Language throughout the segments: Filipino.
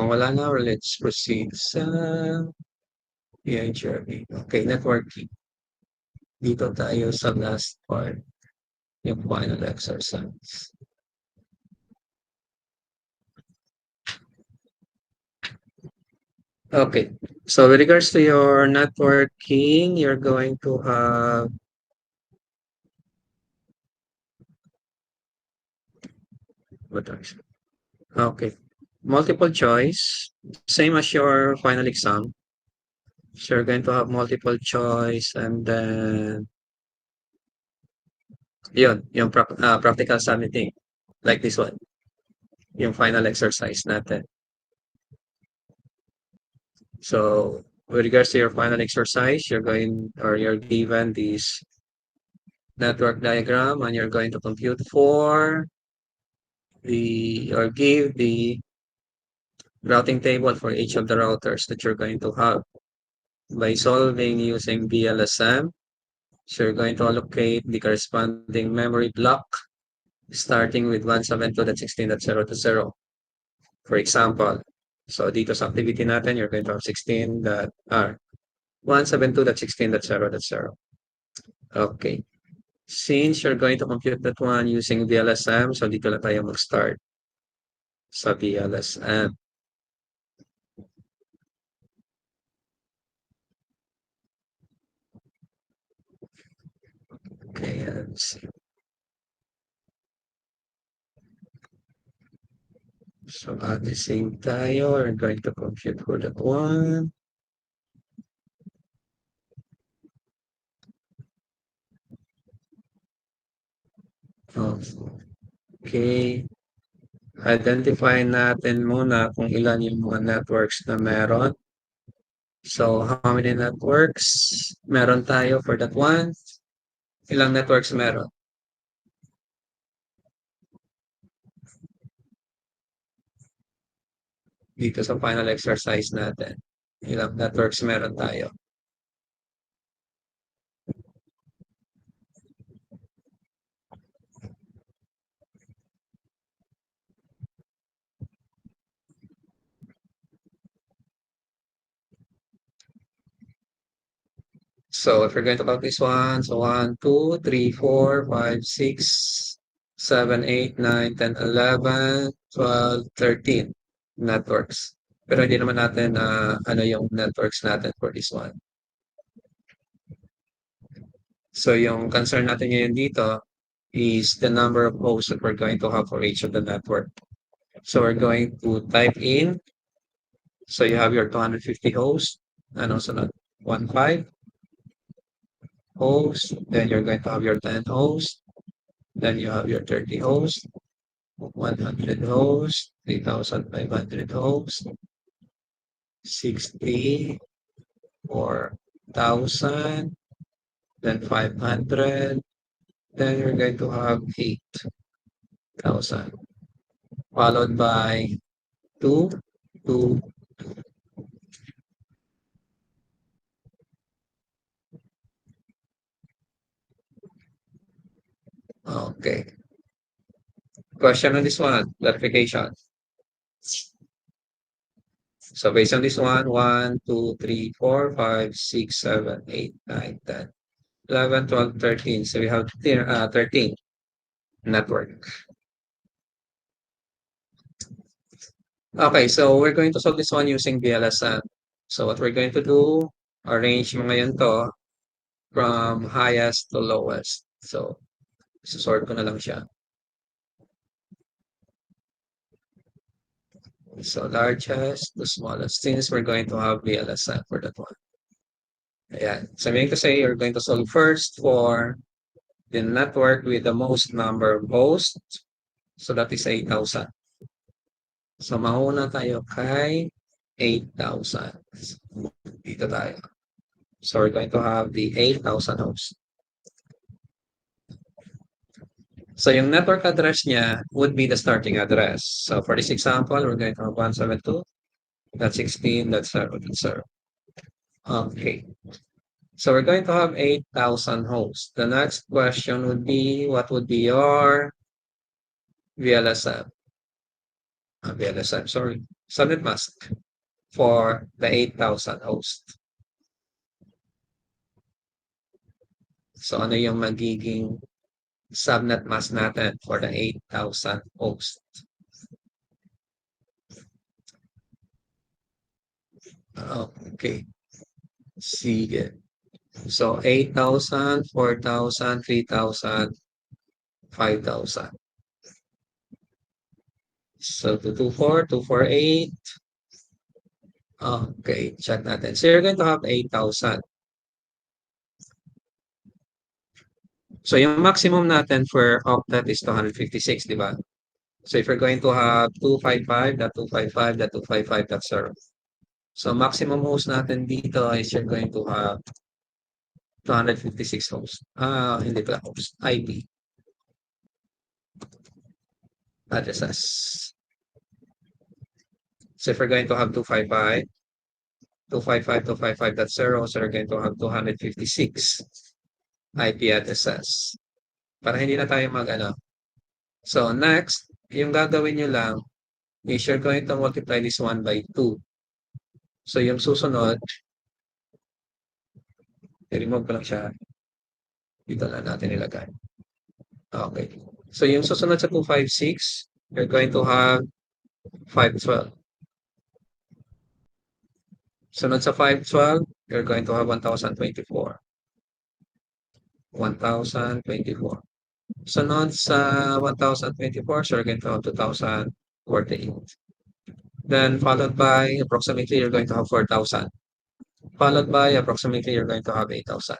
Mukhang wala na, or let's proceed sa PHRB. Okay, networking. Dito tayo sa last part, yung final exercise. Okay, so with regards to your networking, you're going to have what else? Okay, multiple choice, same as your final exam. So you're going to have multiple choice, and then yung practical submitting, like this one, yung final exercise natin. So with regards to your final exercise, you're given this network diagram, and you're going to compute for or give the routing table for each of the routers that you're going to have by solving using VLSM. So you're going to allocate the corresponding memory block starting with 172.16.0.0. For example, so dito sa activity natin, you're going to have 172.16.0.0. Okay. Since you're going to compute that one using VLSM, so dito lang tayo mag-start sa VLSM. Okay, let's see. So at the same tayo, we're going to compute for that one. Okay. Identify natin muna kung ilan yung mga networks na meron. So how many networks meron tayo for that one? Ilang networks meron? Dito sa final exercise natin. Ilang networks meron tayo? So if we're going to count this one, so 1, 2, 3, 4, 5, 6, 7, 8, 9, 10, 11, 12, 13 networks. Pero hindi naman natin ano yung networks natin for this one. So yung concern natin ngayon dito is the number of hosts that we're going to have for each of the network. So we're going to type in, so you have your 250 hosts, and also not 15 hosts, then you're going to have your 10 hosts, then you have your 30 hosts, 100 hosts, 3,500 hosts, 60, 4,000, then 500, then you're going to have 8,000, followed by 2, 2. Okay. Question on this one, clarification. So based on this one, 1, 2, 3, 4, 5, 6, 7, 8, 9, 10, 11, 12, 13. So we have 13 network. Okay, so we're going to solve this one using VLSN. So what we're going to do, arrange mo ngayon to from highest to lowest. So, sort ko na lang siya. So, largest to smallest, since we're going to have VLSN for that one. Ayan. So, meaning to say, you're going to solve first for the network with the most number of hosts. So, that is 8,000. So, mauna tayo kay 8,000. Dito tayo. So, we're going to have the 8,000 hosts. So, yung network address niya would be the starting address. So, for this example, we're going to have 172.16.0.0. Okay. So, we're going to have 8,000 hosts. The next question would be, what would be your VLSM? VLSM, sorry. subnet mask for the 8,000 host. So ano yung magiging subnet mask natin for the 8,000 host? Okay. Sige. So 8,000, 4,000, 3,000, 5,000. So 224, 248. Okay, check natin. So you're going to have 8,000. So yung maximum natin for octet is 256, di ba? So if you're going to have 255.255.255.0. So maximum host natin dito is you're going to have 256 hosts. Hindi pala host. IP addresses. So if we're going to have 255.255.0, so we're going to have 256 IP addresses. Para hindi na tayo mag-ano. So next, yung gagawin nyo lang is you're going to multiply this one by 2. So yung susunod, i-remove ko lang siya. Dito na natin ilagay. Okay. So yung susunod sa 256, you're going to have 512. Sunod sa 512, you're going to have 1,024. 1,024. Sunod sa 1,024, so you're going to have 2,048. Then followed by approximately you're going to have 4,000. Followed by approximately you're going to have 8,000.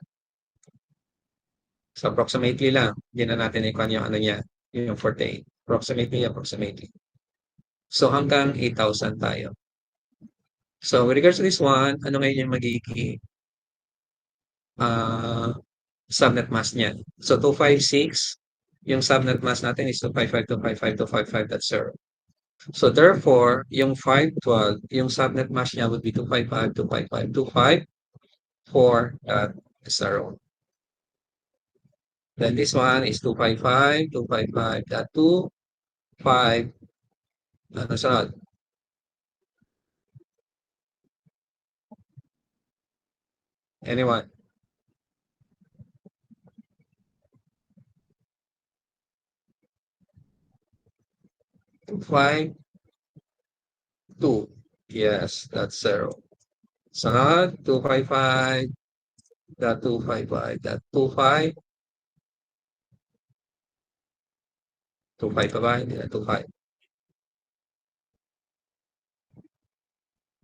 So approximately lang, hindi na natin ikuan yung ano niya, yung 48. Approximately. So hanggang 8,000 tayo. So with regards to this one, ano ngayon yung magiging subnet mask niya? So 256, yung subnet mask natin is 255.255.255.0. So therefore, yung 512, yung subnet mask niya would be 255.255.255.4.0. Then this one is 255.255. Ano sunod? Anyone? 252. Yes, that's 0. Sunod, 255.255.25. 25 pa ba? Hindi na 25.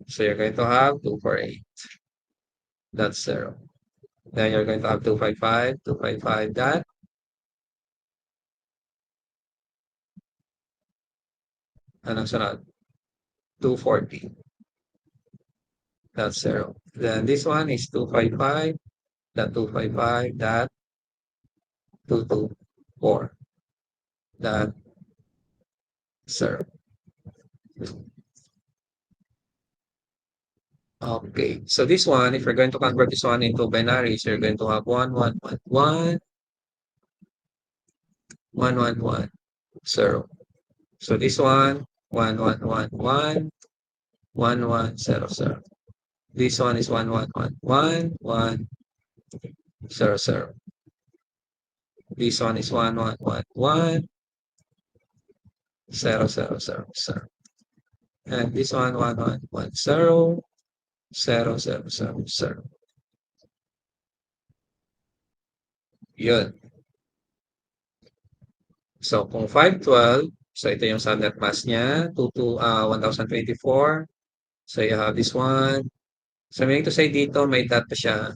So you're going to have 248. That's 0. Then you're going to have 255, 255 that. Anong sunod? 240. That's 0. Then this one is 255, that 255, that 224. That 0. Okay. So this one, if you're going to convert this one into binary, so you're going to have 1, 1, 1, 1, 1, 1, 0. So this one, 1, 1, 1, 1, 1, 1, 0, 0. This one is 1, 1, 1, 1, 1, 0, 0. This one is 1, 1, 1, 1, 0, 0, 0, 0. And this one, 1, 1, 1, 0, 0, 0, 0, 0. Yun. So kung 512, so ito yung subnet mask niya, 1,024. So you have this one. So meaning to say dito, may dot pa siya.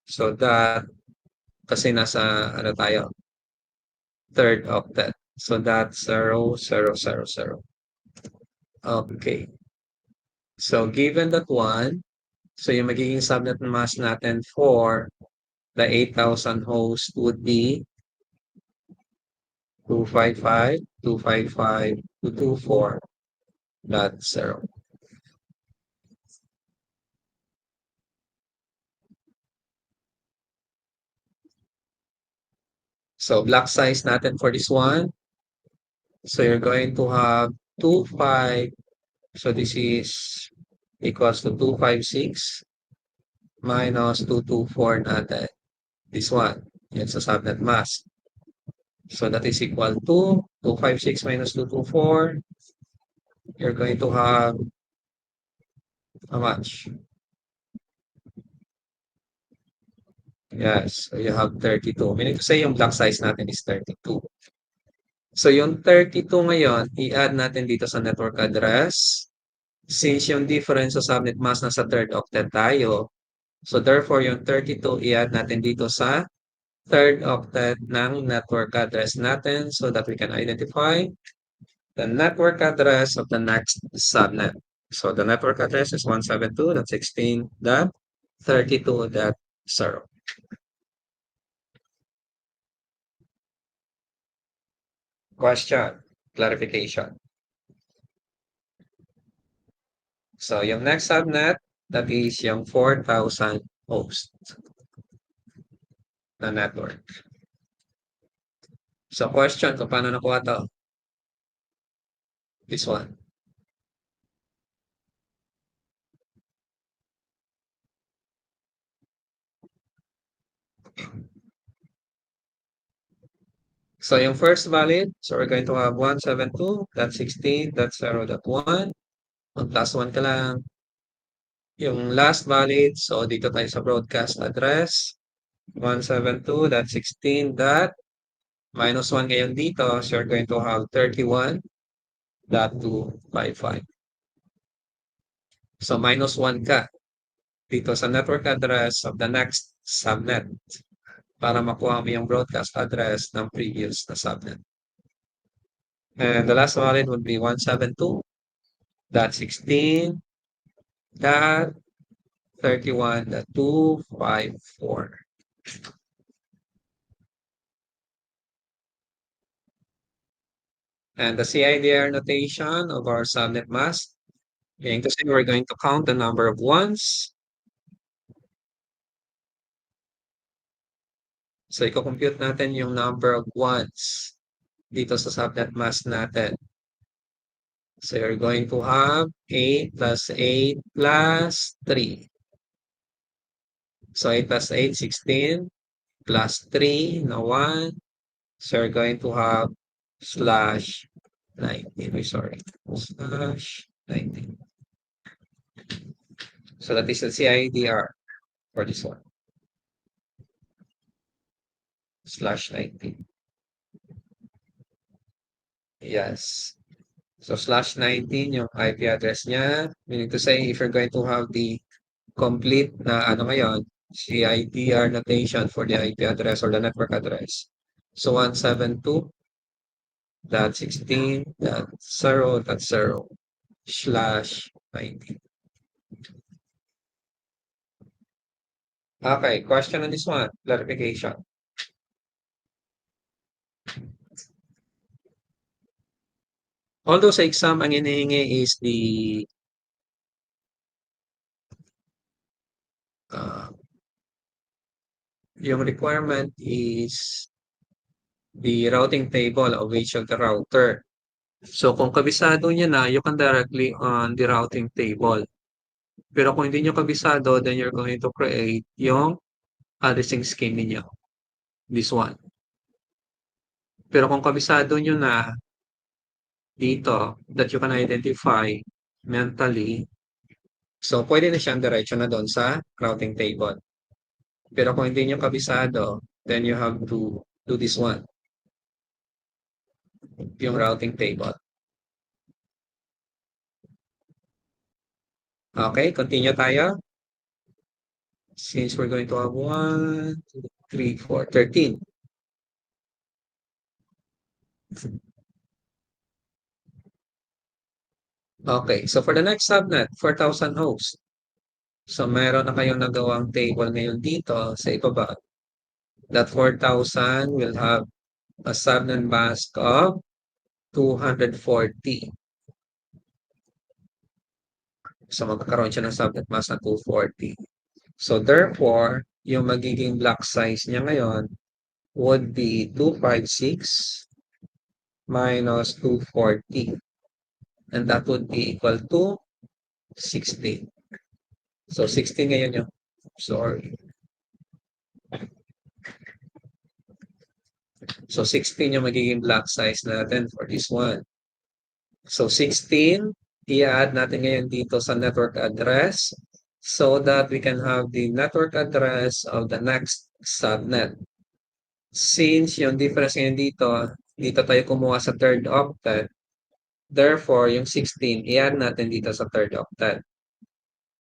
So that, kasi nasa, ano tayo, third octet. So that's 0, 0, 0, 0. Okay. So given that one, so yung magiging subnet mask natin for the 8,000 host would be 255, 255, 224.0. So block size natin for this one. So you're going to have 25 So this is equals to 256 minus 224 natin. This one. Yan sa subnet mask. So that is equal to 256 minus 224. You're going to have how much? Yes, so you have 32. Meaning to say yung block size natin is 32. So yung 32 ngayon, i-add natin dito sa network address. Since yung difference sa subnet mask nasa third octet tayo, so therefore yung 32 i-add natin dito sa third octet ng network address natin so that we can identify the network address of the next subnet. So the network address is 172.16.32.0. Question, clarification. So yung next subnet, that is yung 4,000 host na network. So question, kung paano nakuha to? This one. So yung first valid, so we're going to have 172.16.0.1. Mag-plus 1 ka lang. Yung last valid, so dito tayo sa broadcast address. 172.16. Minus 1 ngayon dito, so you're going to have 31.255. So minus 1 ka dito sa network address of the next subnet para makuha mo yung broadcast address ng previous na subnet. And the last valid would be 172.16.31.254. And the CIDR notation of our subnet mask, meaning to say we're going to count the number of ones. So, i-compute natin yung number of ones dito sa subnet mask natin. So, you're going to have 8 plus 8 plus 3. So, 8 plus 8, 16 plus 3 na 1. So, you're going to have slash 19. Sorry. Slash 19. So, that is the CIDR for this one. Slash 19. Yes. So, slash 19 yung IP address niya. Meaning to say, if you're going to have the complete na ano ngayon, CIDR notation for the IP address or the network address. So, 172.16.0.0 slash 19. Okay, question on this one, clarification. Although sa exam, ang hinihingi is the yung requirement is the routing table of each of the router. So, kung kabisado niya na, you can directly on the routing table. Pero kung hindi nyo kabisado, then you're going to create yung addressing scheme ninyo. This one. Pero kung kabisado nyo na dito, that you can identify mentally, so pwede na siyang diretso na doon sa routing table. Pero kung hindi nyo kabisado, then you have to do this one. Yung routing table. Okay, continue tayo. Since we're going to have 1, 2, 3, 4, 13. Okay, so for the next subnet, 4,000 hosts. So meron na kayong nagawang table ngayon dito sa ibaba. That 4,000 will have a subnet mask of 240. So magkakaroon siya ng subnet mask na 240. So therefore, yung magiging block size niya ngayon would be 256 minus 240. and that would be equal to 16. So 16 ngayon yung, sorry. So 16 yung magiging block size natin for this one. So 16, i-add natin ngayon dito sa network address so that we can have the network address of the next subnet. Since yung difference ngayon dito tayo kumuha sa third octet, therefore yung 16, i-add natin dito sa third octet.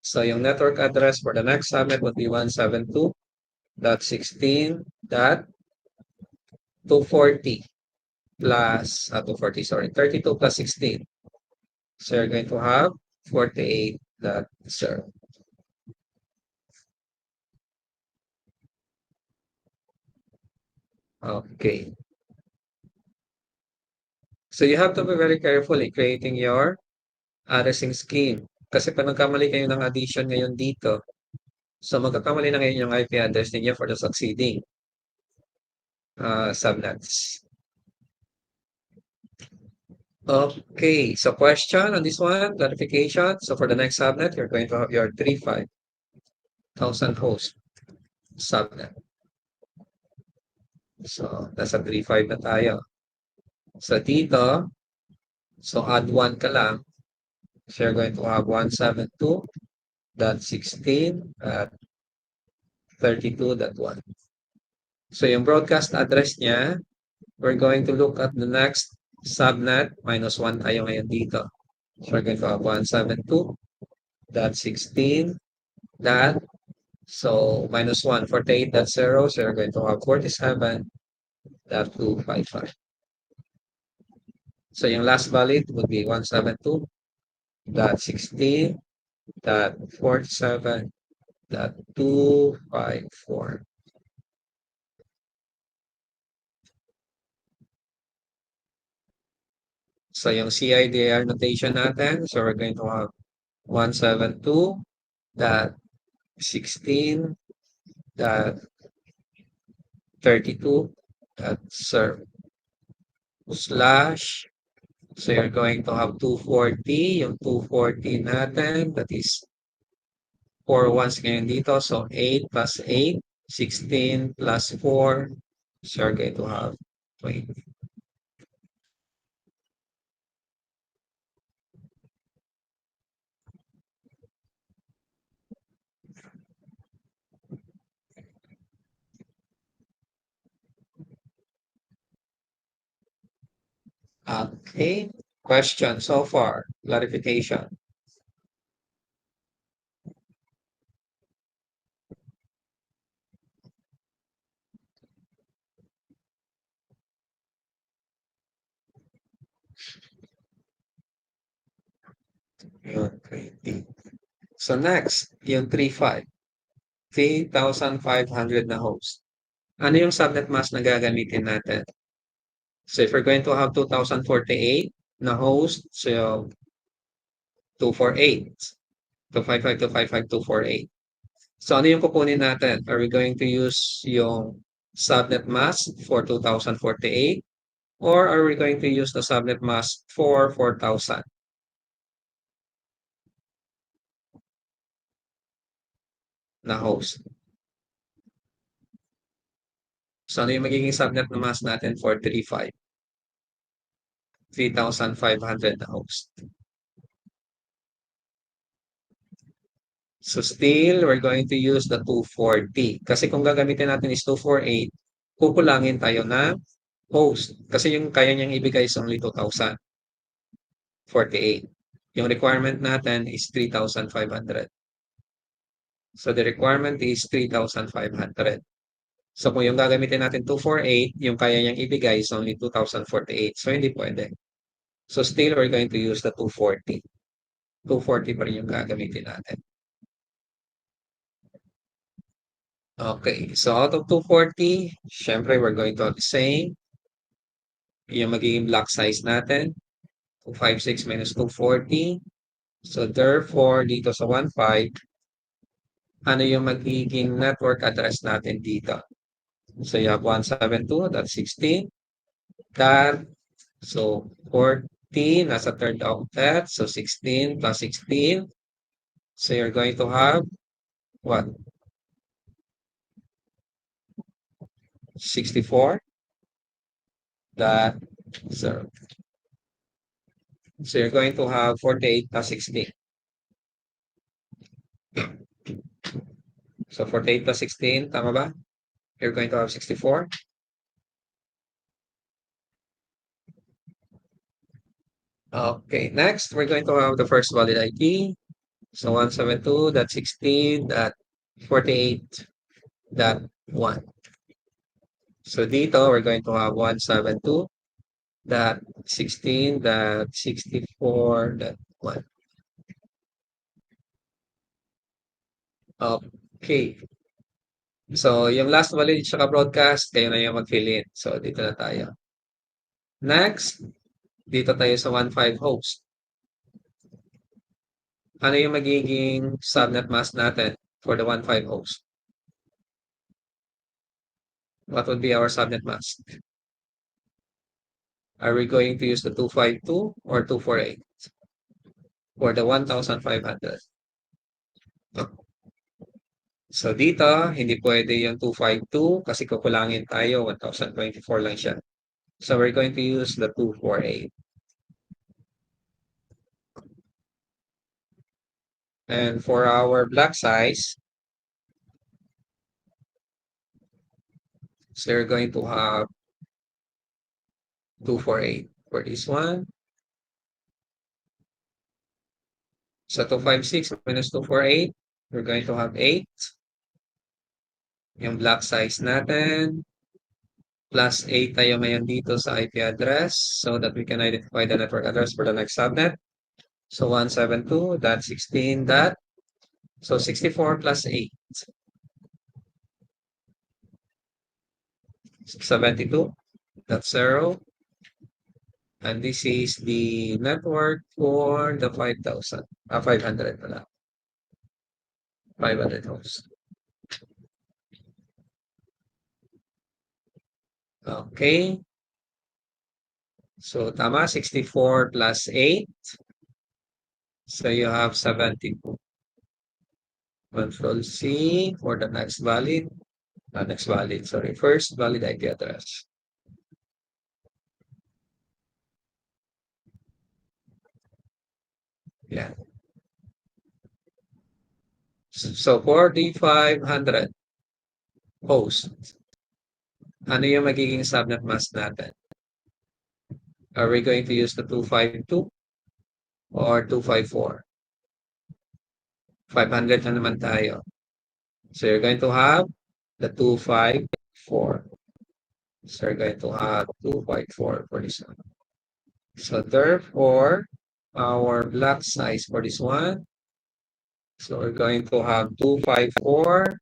So yung network address for the next subnet would be 172.16.240 plus, 240, sorry, 32 plus 16. So you're going to have 48.0. Okay. So you have to be very careful in creating your addressing scheme. Kasi pag nagkamali kayo ng addition ngayon dito, so magkakamali na ngayon yung IP address ninyo for the succeeding subnets. Okay, so question on this one, clarification. So for the next subnet, you're going to have your 35,000 host subnet. So nasa 35 na tayo. So dito, so add 1 ka lang. So you're going to have 172.16.32.1. So yung broadcast address niya, we're going to look at the next subnet. Minus 1 tayo ngayon dito. So we're going to have 172.16. So minus 1, 48.0. So you're going to have 47.255. So yung last valid would be 172.16.47.254. So yung CIDR notation natin, so we're going to have 172.16.32.serve slash, so you're going to have 240, yung 240 natin, that is 4 ones ngayon dito, so 8 plus 8, 16 plus 4, so you're going to have 20. Okay, question so far, clarification. Yun, 20. So next, yung 3,500. 3,500 na host. Ano yung subnet mask na gagamitin natin? So if we're going to have 2,048 na host, so 248. 255, 255, 248. So ano yung kukunin natin? Are we going to use yung subnet mask for 2,048 or are we going to use the subnet mask for 4,000 na host? So ano yung magiging subnet na mask natin for 3,500? 3,500 na host. So still, we're going to use the 240. Kasi kung gagamitin natin is 248, kukulangin tayo na host. Kasi yung kaya niyang ibigay is only 2,048. Yung requirement natin is 3,500. So the requirement is 3,500. So kung yung gagamitin natin 248, yung kaya niyang ibigay is only 2,048. So hindi pwede. So still, we're going to use the 240. 240 pa rin yung gagamitin natin. Okay, so out of 240, syempre we're going to have the same. Yung magiging block size natin, 256 minus 240. So therefore, dito sa 15, ano yung magiging network address natin dito? So you have 172.16. So 16, nasa third octet. So 16 plus 16. So you're going to have what? 64 dot 0. So you're going to have 48 plus 16. So 48 plus 16, tama ba? You're going to have 64. Okay, next, we're going to have the first valid IP. So 172.16.48.1. So dito, we're going to have 172.16.64.1. Okay. So, yung last valid tsaka broadcast, kayo na yung mag-fill in. So, dito na tayo. Next, dito tayo sa 1.5 host. Ano yung magiging subnet mask natin for the 1.5 host? What would be our subnet mask? Are we going to use the 252 or 248 for the 1,500? So dito, hindi pwede yung 252 kasi kukulangin tayo, 1,024 lang siya. So we're going to use the 248. And for our block size, so you're going to have 248 for this one. So 256 minus 248, we're going to have 8. Yung block size natin, plus 8 tayo ngayon dito sa IP address so that we can identify the network address for the next subnet. So 172.16. So 64 plus 8. 72. That's 0. And this is the network for the 5,000. 500 pala. 500 hosts. Okay. So tama, 64 plus 8. So you have 72. Control C for the next valid. First valid IP address. Yeah. So for the 500 host, ano yung magiging subnet mask natin? Are we going to use the 252 or 254? 500 na naman tayo. So you're going to have the 254. So you're going to have 254 for this one. So therefore, our block size for this one, so we're going to have 254.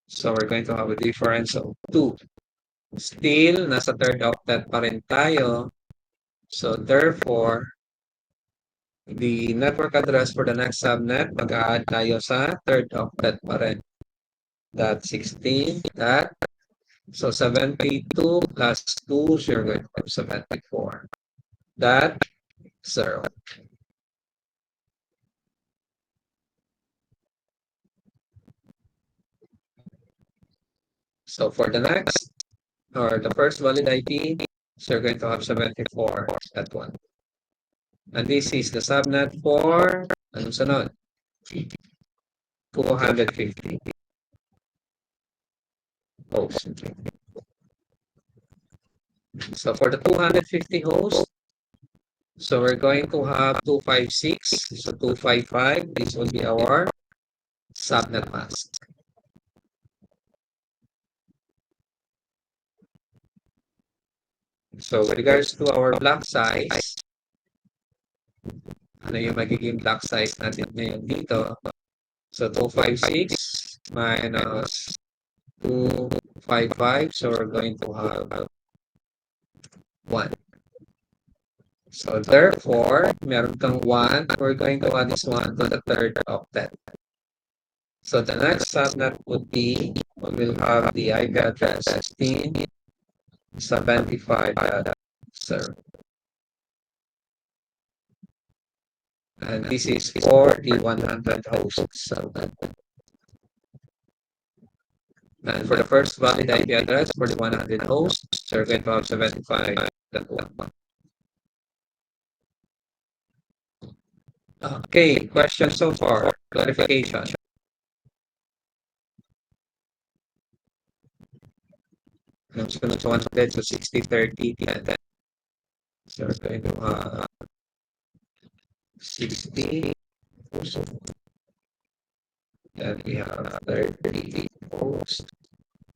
So we're going to have a difference of 2. Still, nasa third octet pa rin tayo. So therefore, the network address for the next subnet, mag-a-add tayo sa third octet pa rin. That 16, that. So 72 plus 2, so you're going to have 74. That 0. So for the next, or the first valid IP, so you're going to have 74 at 1. And this is the subnet for, anong sunod? 250 hosts. So for the 250 hosts, so we're going to have 256, so 255, this will be our subnet mask. So with regards to our block size, ano yung magiging block size natin ngayon dito? So 256 minus 255, so we're going to have 1. So therefore, meron kang 1, we're going to add this 1 to the third octet. So the next subnet would be, we will have the IP address 16.75.0. And this is for the 100 hosts. And for the first valid IP address for the 100 hosts, you're going to have 75.1. Okay, question so far. Clarification. Sunod sa 100 to 60, 30, 10. So we're going to have 60. Then we have 30 hosts.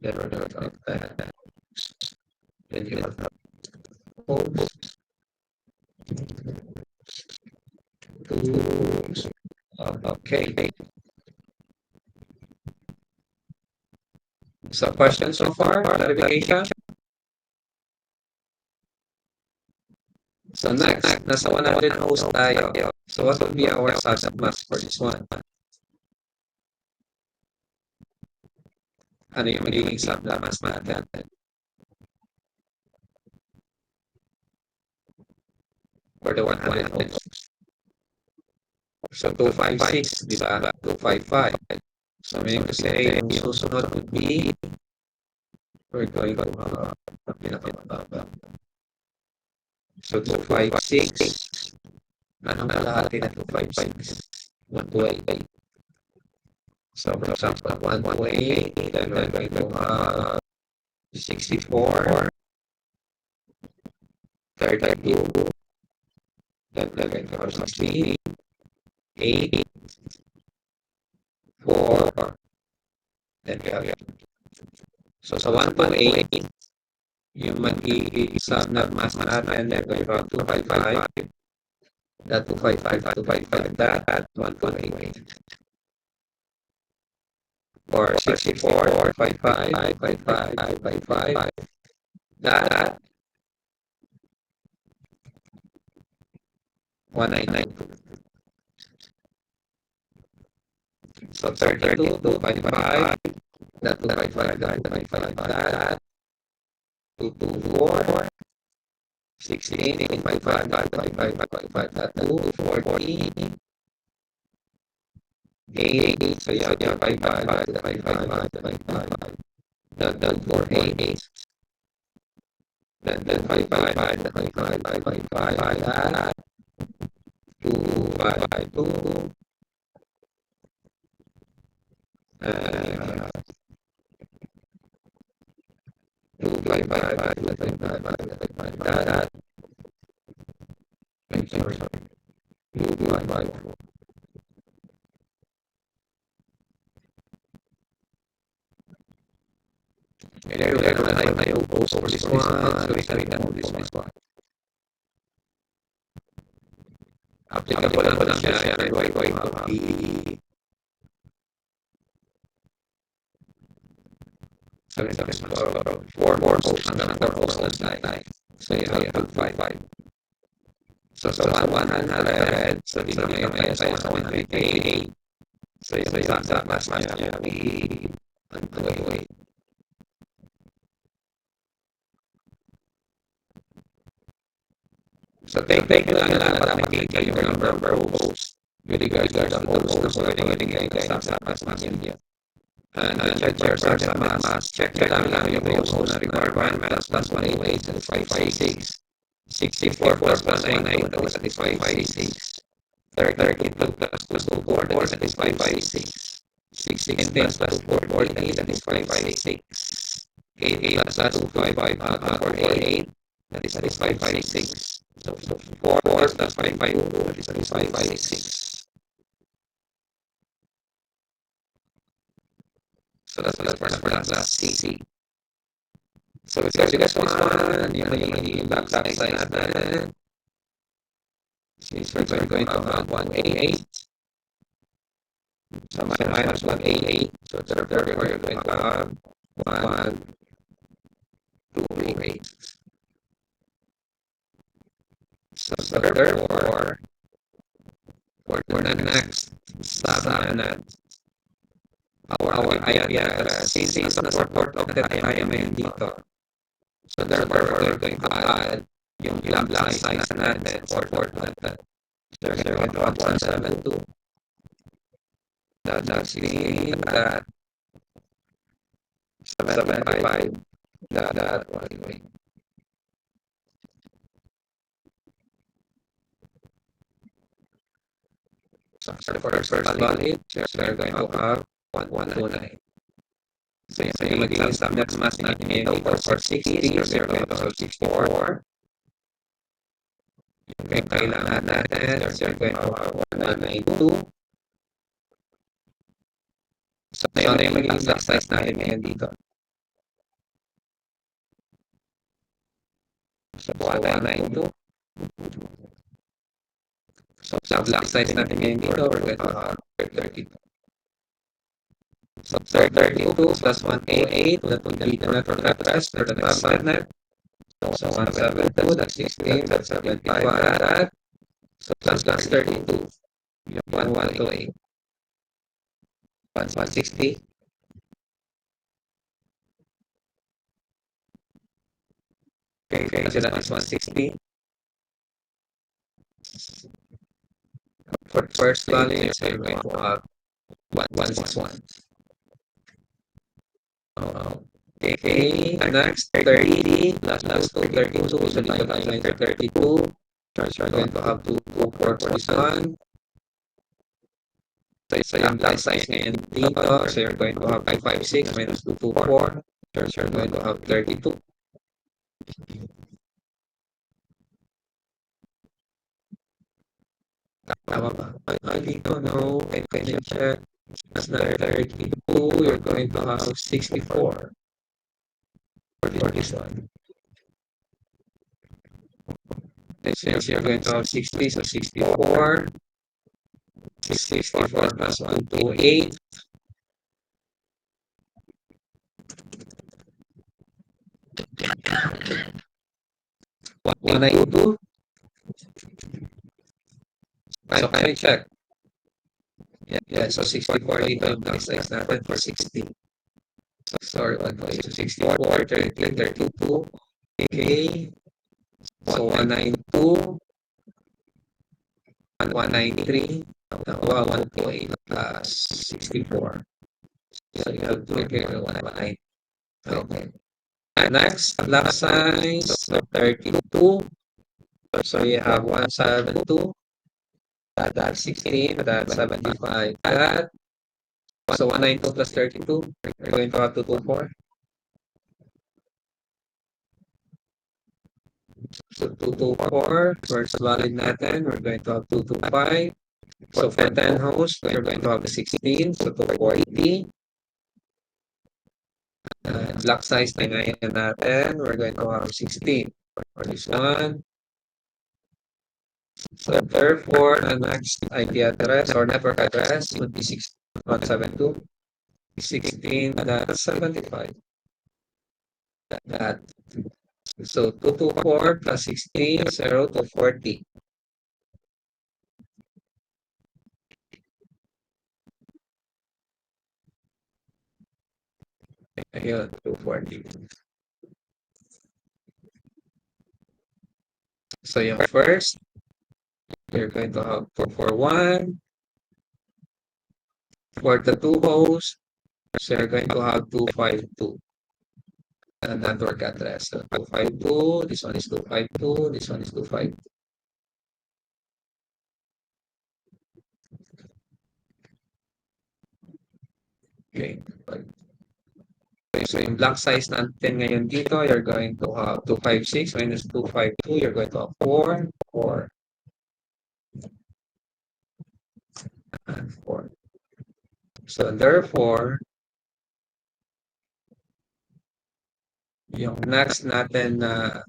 Then we're going to have 10. Then you have hosts. Two. Okay. So question so far, clarification. So next, nasa 100 host tayo. So what would be our subnet mask for this one? Ano yung magiging subnet mask natin? For the 100 hosts. So 256, di ba? 255. So meaning to say, yung susunod would be, we're going to pinakamababa. So 256. Anong kalahati na 256? 128. So for example, 128, then we're going to have 64, 32, then we're going to have 16, 8, 4, then we have. So sa 128, yung magiging subnet mask natin, then we're going to have 255, that 255, that 128. Or 64, 55, 55, 55, that 199. So 32, 255, that 255, that 255, that 224, 16, 55, 55, 55, that 240, 8, so you have 55, 55, 55, then 48, then 55, 55, 55, that 252, and 255, 255, that 255. There naman tayo post for this one. So we can remove this one. Applicable lang siya. We're going to be four more posts hanggang 4 posts na tayo. So you have 5. So sa 100, so dito ngayon tayo sa 128. So yung sa mas niya be 128. So take lang para makita yung number of posts with regards to the host na pwedeng i-guide sa mas niya. And check your subnet mask. Check lang yung host na requirement plus 188 and 556. 64 plus 199 that is 556. 32 plus 244 that is 556. 16 plus 240 that is 556. 8 plus 255 48 that is 556. So 4 plus 552 that is 556. So that's for last CC. So it's going to this one, yung back side natin. Since we're going to have 188. So minus 188. So therefore we're going to have 128. So therefore, for the next subnet, our IP address is the port of the IMA dito. So therefore, we're going to add yung black size natin for that. There's going to have 172. That's 16. That 75. That one. So for the first valid, we're going to have 129. So yung magiging sum next mass natin ngayon dito for 60, so we're going to have 64. Yung kailangan natin, so we're going to have 192. So yun na yung magiging block size natin ngayon dito. So 192. So sa block size natin ngayon dito, we're going to have 32. So 32 plus 188, that would be the network address for the next subnet. So 172, that's 16, that's 75, that. So plus 32, 1128, 160. Okay, so that is 160. For first value, so you're going to have 161. Okay, next 30 plus 232, so dito tayo line 32. So you're going to have 224 for this one. So yung block size ngayon dito, so you're going to have 556 minus 224. So you're going to have 32. Tama ba? Dito, no. Can you check? That's not 32. You're going to have 64 for this one. Since you're going to have 60, so 64. 64 plus 128. 192. So can I check? Yeah, so 64 dito yung block size natin for 60. So sorry, 64, 33, 32. Okay. So 192, 193, 128 plus 64. So you have to figure 198. Okay. Next, block size 32. So you have 172. That's 16. That's 75. That. So 192 plus 32. We're going to have 224. So 224. First valid natin. We're going to have 225. So for 10 hosts, we're going to have the 16. So 240. Block size na ngayon natin. We're going to have 16 for this one. So therefore, the next IP address or network address would be 6.172. 16.75. That. So 224 plus 16, 0 to 40. Ayun, 240. So yung first, you're going to have 441. For the two hosts, so you're going to have 252. And network address. So 252, this one is 252, this one is 252. Okay. So yung block size natin ngayon dito, you're going to have 256 minus 252, you're going to have 4, 4, and 4. So therefore, yung next natin na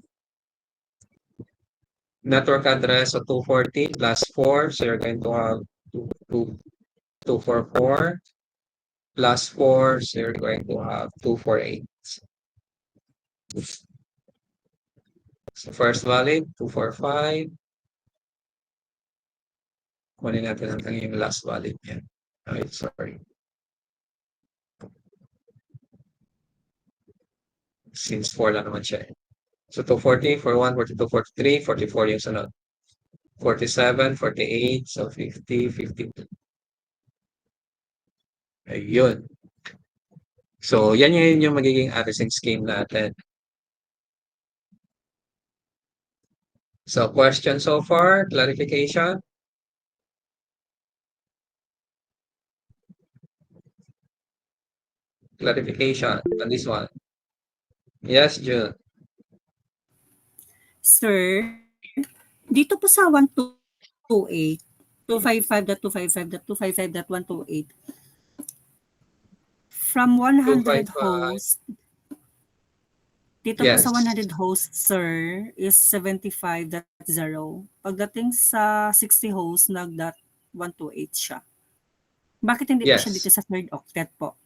network address of 240 plus 4, so you're going to have 244 plus 4, so you're going to have 248. So first valid, 245. Kunin natin ang yung last valid niya. Okay, sorry. Since 4 lang naman siya. So 240, 41, 42, 43, 44 yung sunod. 47, 48, so 50, 52. Ayun. So, yan ngayon yung magiging addressing scheme natin. So, question so far, clarification, clarification on this one. Yes, June. Sir, dito po sa 128, 255.255.255.128, from 100 255. hosts, dito po sa Yes. 100 hosts, sir, is 75.0. Pagdating sa 60 hosts, nag.128 siya. Bakit hindi po siya dito Yes. sa third octet po?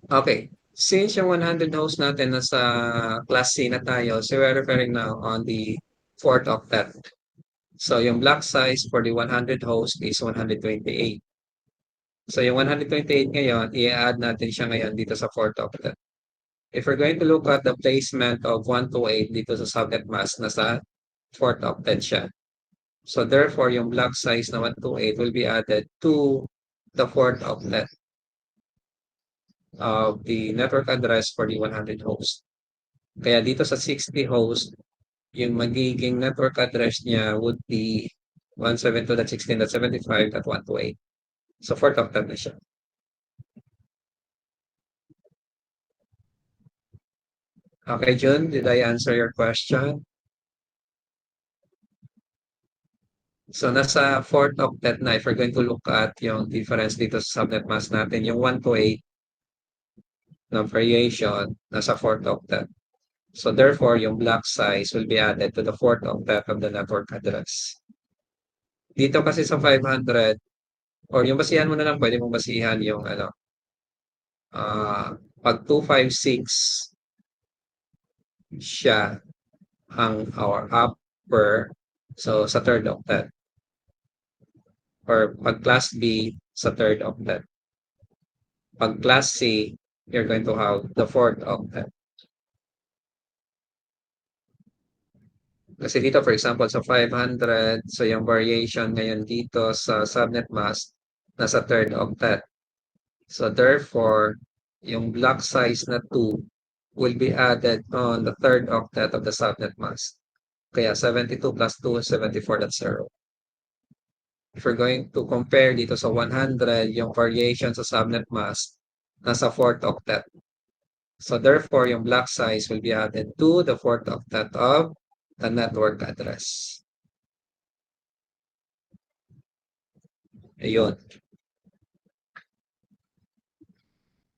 Okay. Since yung 100 host natin nasa class C na tayo, so we're referring now on the fourth octet. So yung block size for the 100 host is 128. So yung 128 ngayon, i-add natin siya ngayon dito sa fourth octet. If we're going to look at the placement of 128 dito sa subnet mask, nasa fourth octet siya. So therefore, yung block size na 128 will be added to the fourth octet of the network address for the 100 host. Kaya dito sa 60 host, yung magiging network address niya would be 172.16.75.128. So fourth octet na siya. Okay, June, did I answer your question? So nasa fourth octet na, if we're going to look at yung difference dito sa subnet mask natin, yung 128 ng variation, nasa fourth octet. So therefore, yung block size will be added to the fourth octet of the network address. Dito kasi sa 500, or yung basihan mo na lang, pwede mong basihan yung pag 256 siya ang our upper, so sa third octet. Or pag class B, sa third octet. Pag class C, you're going to have the fourth octet. Kasi dito, for example, sa 500, so yung variation ngayon dito sa subnet mask, nasa third octet. So therefore, yung block size na 2 will be added on the third octet of the subnet mask. Kaya 72 plus 2 is 74.0. If we're going to compare dito sa 100, yung variation sa subnet mask, nasa fourth octet. So therefore, yung block size will be added to the fourth octet of the network address. Ayun.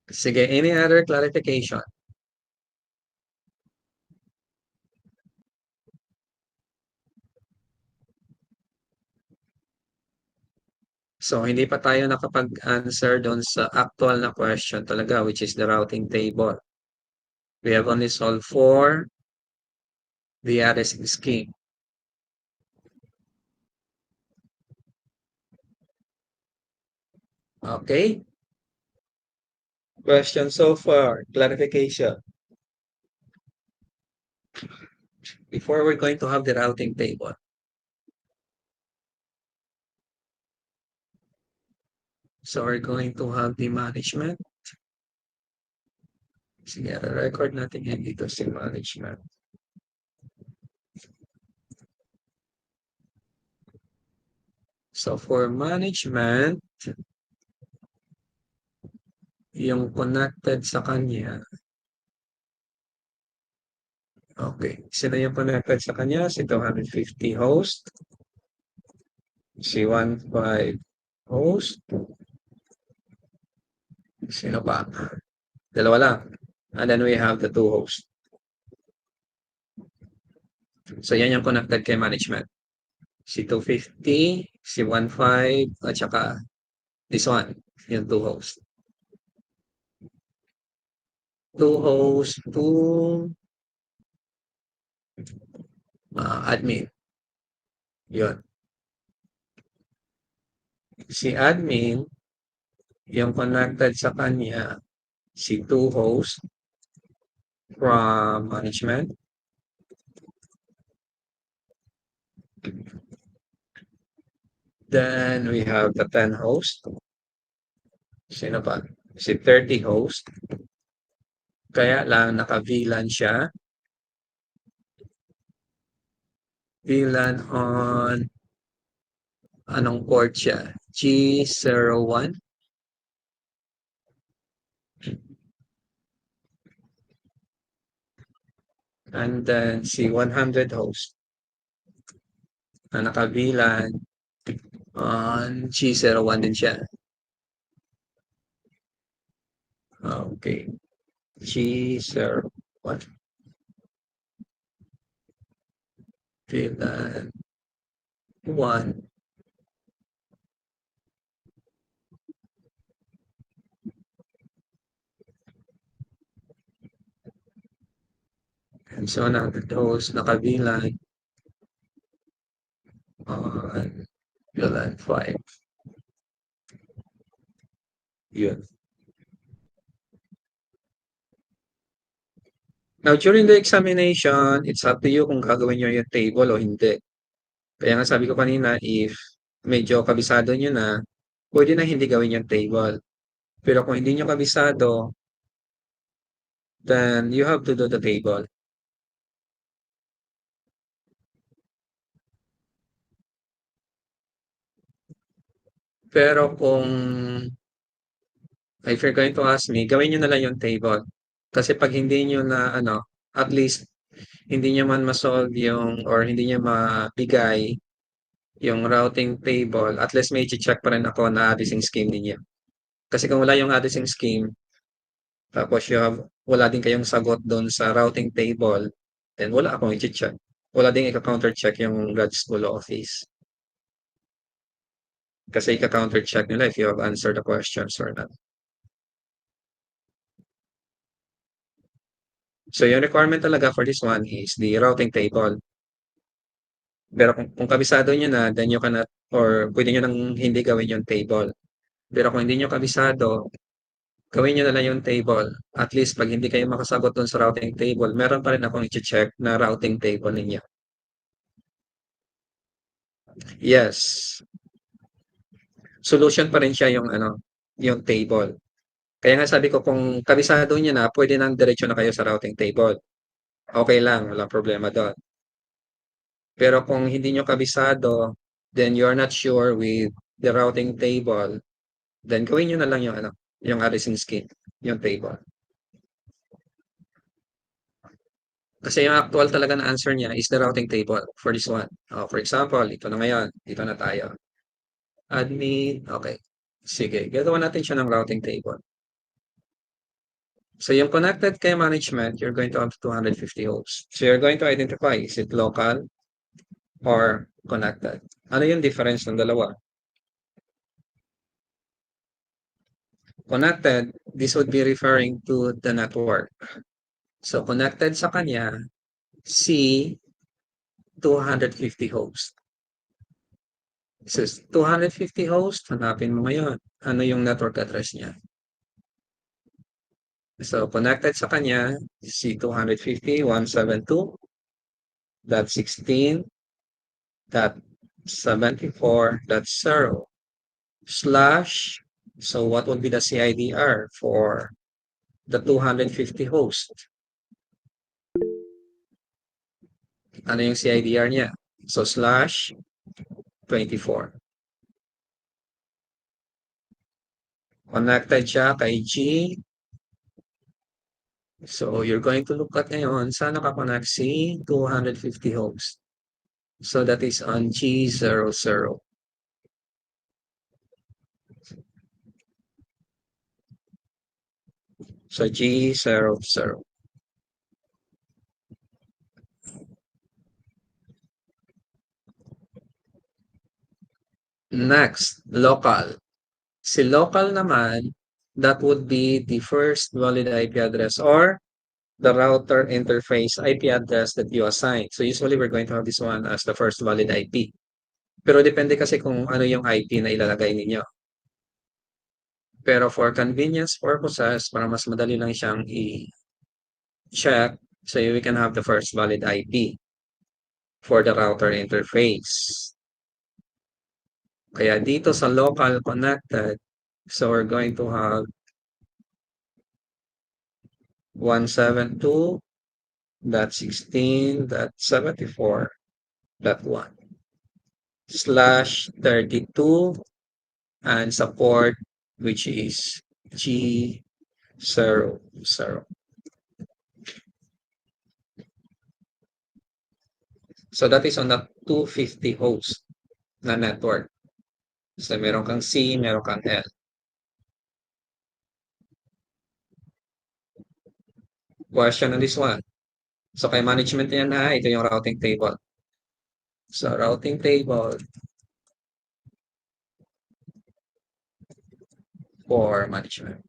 Sige, any other clarification? So, hindi pa tayo nakapag-answer doon sa actual na question talaga, which is the routing table. We have only solved for the addressing scheme. Okay? Question so far, clarification. Before we're going to have the routing table. So, we're going to have the management. Sige, record natin yan dito si management. So, for management, yung connected sa kanya. Okay. Sino yung connected sa kanya? Si 250 host. Si 15 host. Sino pa? Dalawa lang. And then we have the two hosts. So, yan yung connected kay management. Si 250, si 15, at saka this one, yung two hosts. Two hosts, two admin. Yun. Si admin, yung connected sa kanya, si two hosts from management. Then we have the 10 host. Sino pa? Si 30 host. Kaya lang naka-VLAN siya. VLAN on anong port siya? G01. And then si 100 host na naka-VLAN on G01 din siya. Okay. G01. VLAN 1. And so 100 host naka-VLAN on VLAN 5. Yun. Now, during the examination, it's up to you kung gagawin nyo yung table o hindi. Kaya nga sabi ko kanina, if medyo kabisado nyo na, pwede na hindi gawin yung table. Pero kung hindi nyo kabisado, then you have to do the table. Pero kung if you're going to ask me, gawin nyo na lang yung table. Kasi pag hindi nyo na, at least, hindi nyo man ma-solve yung, or hindi nyo mabigay yung routing table, at least may check pa rin ako na addressing scheme ninyo. Kasi kung wala yung addressing scheme, tapos wala din kayong sagot doon sa routing table, then wala akong i-check. Wala din i-counter check yung grad school office. Kasi i-counter check nila if you have answered the questions or not. So yung requirement talaga for this one is the routing table. Pero kung kabisado nyo na, then you cannot, or pwede nyo nang hindi gawin yung table. Pero kung hindi nyo kabisado, gawin nyo na lang yung table. At least pag hindi kayo makasagot dun sa routing table, meron pa rin akong i-check na routing table ninyo. Yes. Solution pa rin siya yung table. Kaya nga sabi ko kung kabisado niyo na, pwede nang diretso na kayo sa routing table. Okay lang, walang problema doon. Pero kung hindi nyo kabisado, then you're not sure with the routing table, then gawin nyo na lang yung addressing scheme, yung table. Kasi yung actual talaga na answer niya is the routing table for this one. For example, ito na ngayon. Dito na tayo. Admin, okay. Sige, gagawa natin siya ng routing table. So yung connected kay management, you're going to have 250 hosts. So you're going to identify, is it local or connected? Ano yung difference ng dalawa? Connected, this would be referring to the network. So connected sa kanya, C, 250 hosts. So 250 hosts, hanapin mo ngayon. Ano yung network address niya? So connected sa kanya, C 250, 172.16.74.0 slash, so what would be the CIDR for the 250 host? Ano yung CIDR niya? So slash 24. Connected siya kay G. So you're going to look at ngayon, saan nakakonect si 250 host? So that is on G00. So G00. Next, local. Si local naman, that would be the first valid IP address or the router interface IP address that you assign. So usually we're going to have this one as the first valid IP. Pero depende kasi kung ano yung IP na ilalagay ninyo. Pero for convenience purposes, para mas madali lang siyang i-check, so we can have the first valid IP. for the router interface. Kaya dito sa local connected, so we're going to have 172.16.74.1 slash 32 and support, which is G00. So that is on the 250 host na network. So meron kang C, meron kang L. Question on this one. So kay management yan ito yung routing table. So routing table for management.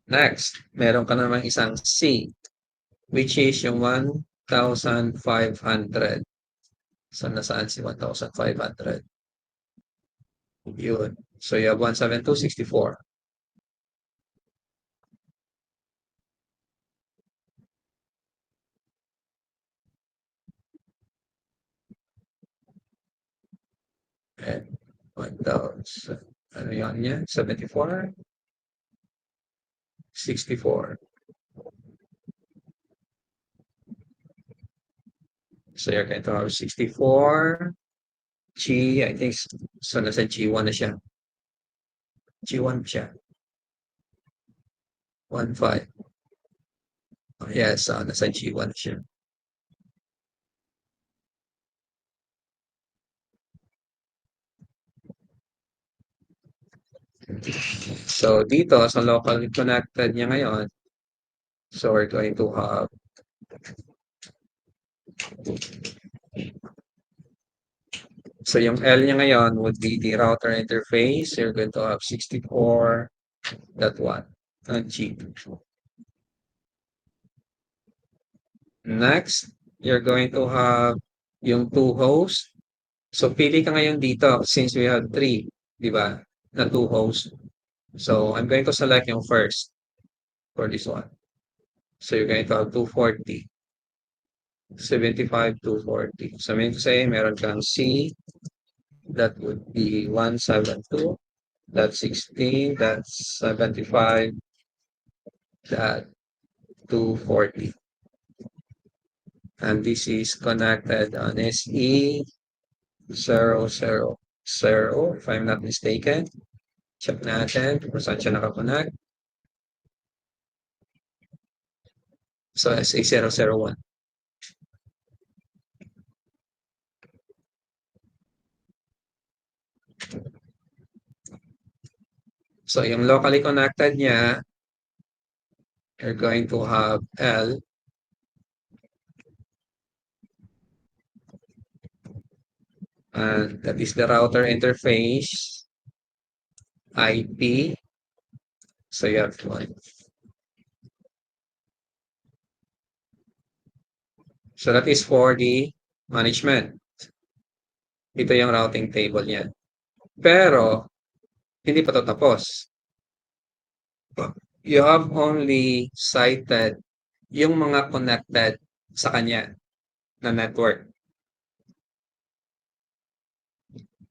Next, meron ka namang isang C, which is yung 1,500. So nasaan si 1,500? Yun. So you have 172.64. And 1,000. Ano yun niya? 74? 64. So you're going to have 64. G, I think, so nasa G1 na siya. G1 siya. 1.5. Yes, nasa G1 na siya. So dito sa local connected niya ngayon, so we're going to have so yung L niya ngayon would be the router interface. You're going to have 64.1 on G. Next, you're going to have yung two hosts. So pili ka ngayon dito since we have three, di ba? Na two hosts. So I'm going to select yung first for this one. So you're going to have 240. 75, 240. So meaning to say, meron kang C, that would be 172, that's 16, that's 75, that 240. And this is connected on SE000, if I'm not mistaken. Check natin kung saan siya nakakonect. So SA001. So yung locally connected niya, you're going to have L, and that is the router interface, IP. So you have one. So that is for the management. Ito yung routing table niya. Pero, hindi pa ito tapos. You have only cited yung mga connected sa kanya na network.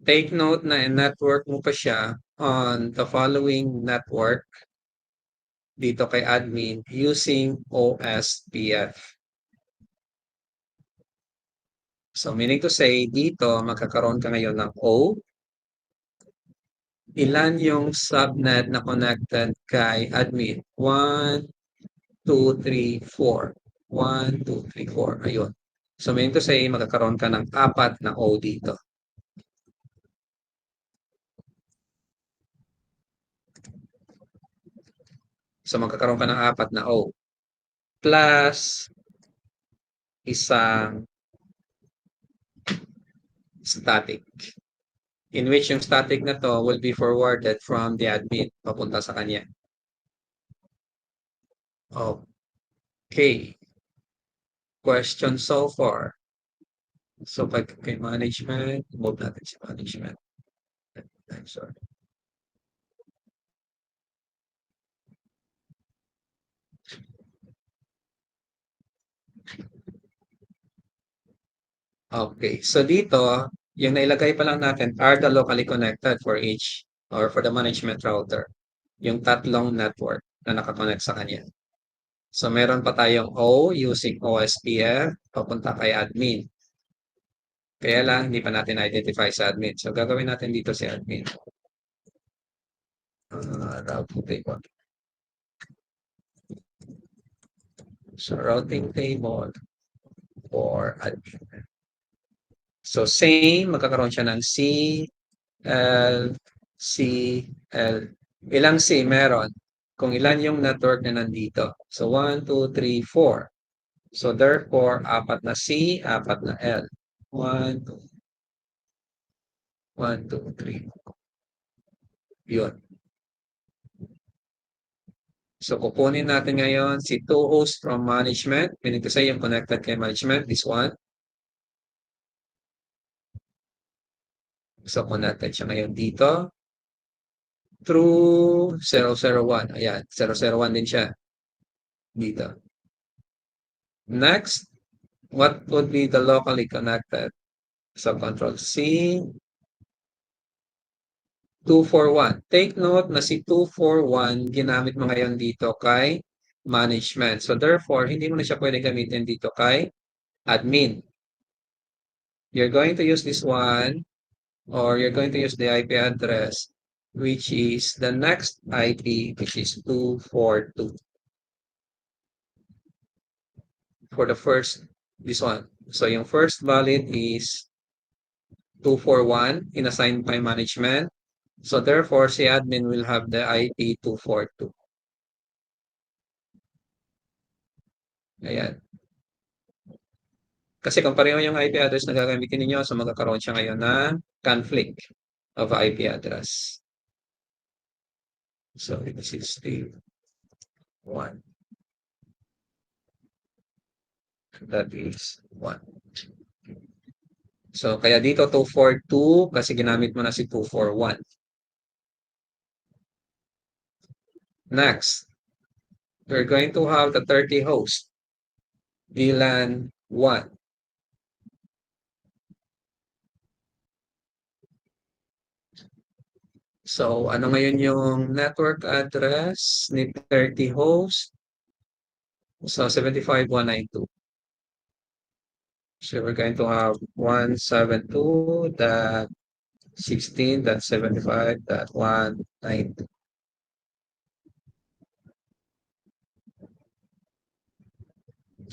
Take note na network mo pa siya on the following network dito kay admin using OSPF. So meaning to say, dito magkakaroon ka ngayon ng O. Ilan yung subnet na connected kay admin? 1, 2, 3, 4. 1, 2, 3, 4. Ayun. So meaning to say, magkakaroon ka ng 4 na O dito. So magkakaroon ka ng 4 na O. Plus isang static. In which yung static na to will be forwarded from the admin papunta sa kanya. Okay. Question so far. So pag kay management, move natin si management. I'm sorry. Okay. So dito, yung nailagay pa lang natin are the locally connected for each or for the management router. Yung tatlong network na nakakonect sa kanya. So meron pa tayong O using OSPF papunta kay admin. Kaya lang, hindi pa natin identify sa admin. So gagawin natin dito si admin. Routing table. So routing table for admin. So same, magkakaroon siya ng C, L, C, L. Ilang C meron? Kung ilan yung network na nandito. So 1, 2, 3, 4. So therefore, apat na C, apat na L. 1, 2, 1, 2, 3. Yun. So kukunin natin ngayon si two hosts from management. Meaning to say yung connected kay management, this one. So connected siya ngayon dito. Through 001. Ayan, 001 din siya dito. Next, what would be the locally connected? So control C, 241. Take note na si 241 ginamit mo ngayon dito kay management. So therefore, hindi mo na siya pwede gamitin dito kay admin. You're going to use this one or you're going to use the IP address which is the next IP which is 242 for the first, this one. So yung first valid is 241 inassigned by management. So therefore, si admin will have the IP 242. Ayan. Kasi kung pareho yung IP address na gagamitin ninyo, so magkakaroon siya ngayon ng conflict of IP address. So this is the one. That is 1. So kaya dito 242 kasi ginamit mo na si 241. Next, we're going to have the 30 host. VLAN 1. So ano ngayon yung network address ni 30 host? So 75.192. So we're going to have 172.16.75.192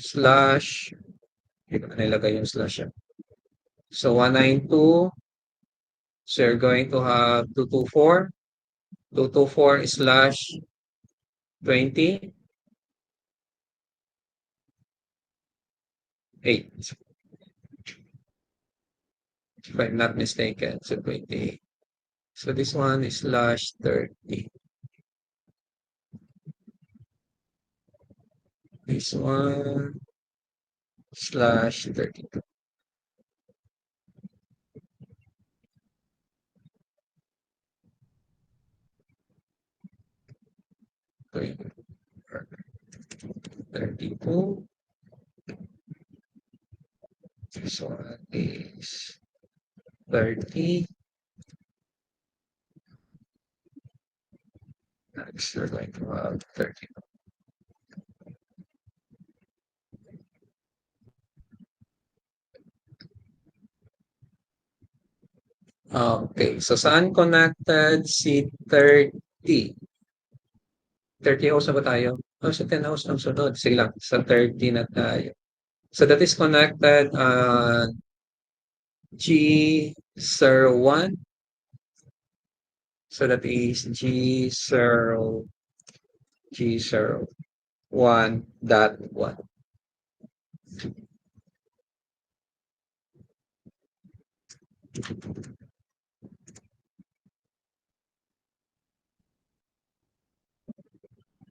slash, hindi ko na nilagay yung slash yan. So 192, so you're going to have 224 slash 28. If I'm not mistaken, so 28. So this one is slash 30. This one slash 32. Okay. 32. This one is 30. Next, we're going to have 30. Okay, so saan connected si 30? 30 house na ba tayo? Oh, sa 10 house ang sunod. Sige lang, sa 30 na tayo. So that is connected G01. So that is G01.1.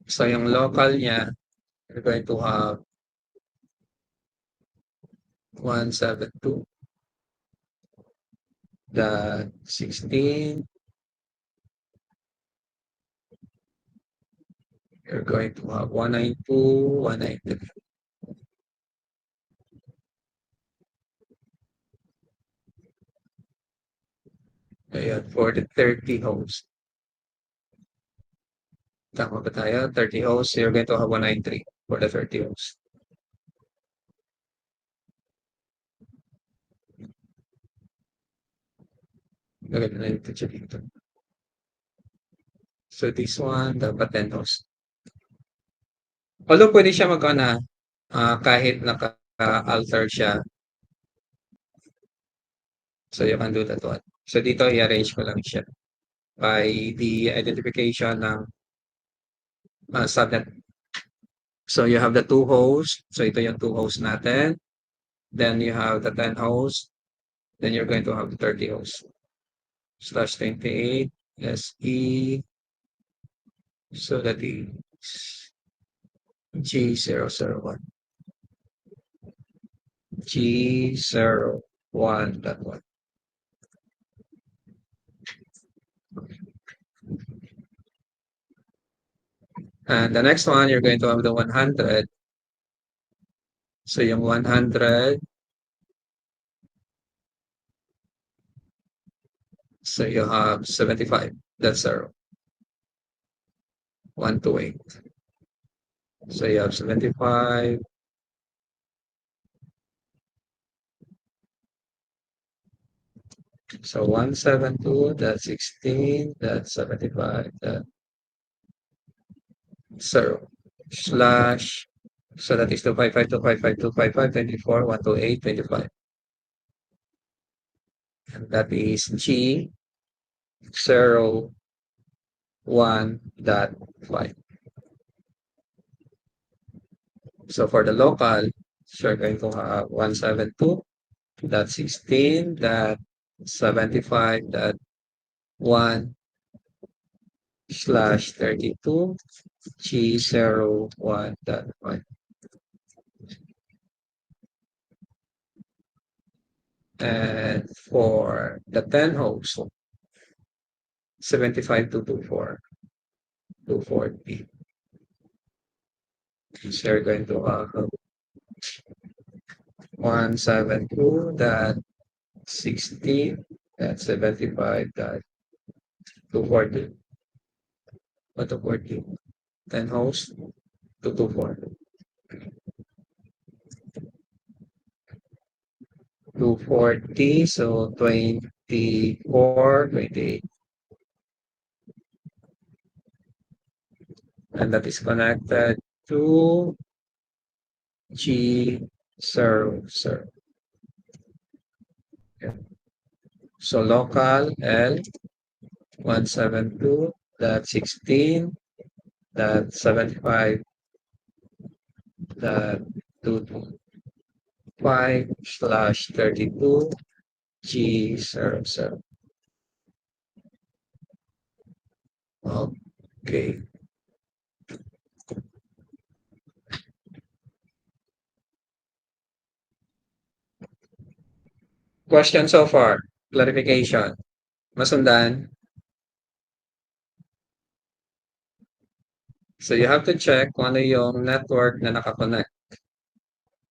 So yung local niya, we're going to have 172.16. You're going to have 192, 193. Ayan, for the 30 hosts. Tama ba tayo? 30 hosts, you're going to have 193 for the 30 hosts. Lagay na ito siya dito. So this one, dapat 10 hosts. Although pwede siya kahit naka-alter siya. So you can do that one. So dito, i-arrange ko lang siya by the identification ng subnet. So you have the two hosts. So ito yung two hosts natin. Then you have the 10 hosts. Then you're going to have the 30 hosts. /28 SE. So that is G001. G01.1. And the next one, you're going to have the 100. So yung 100, so you have 75. That's 0. 128. So you have 75. So 172, that's 16, that's 75, that's 0. Slash, so that is 255, 255, 255, 24, 128, 25. And that is G01.5. So for the local, so you're going to have 172.16.75.1 slash 32 G01.5. And for the 10 hosts, 75 to 24, 240. So you're going to have 172.60.75.240. What 240? 10 hosts, 224. 240, so 24, 28. And that is connected to G0. Yeah. So local L 172.16.75.225/32 G00. Okay. Question so far. Clarification. Masundan? So you have to check kung ano yung network na nakakonect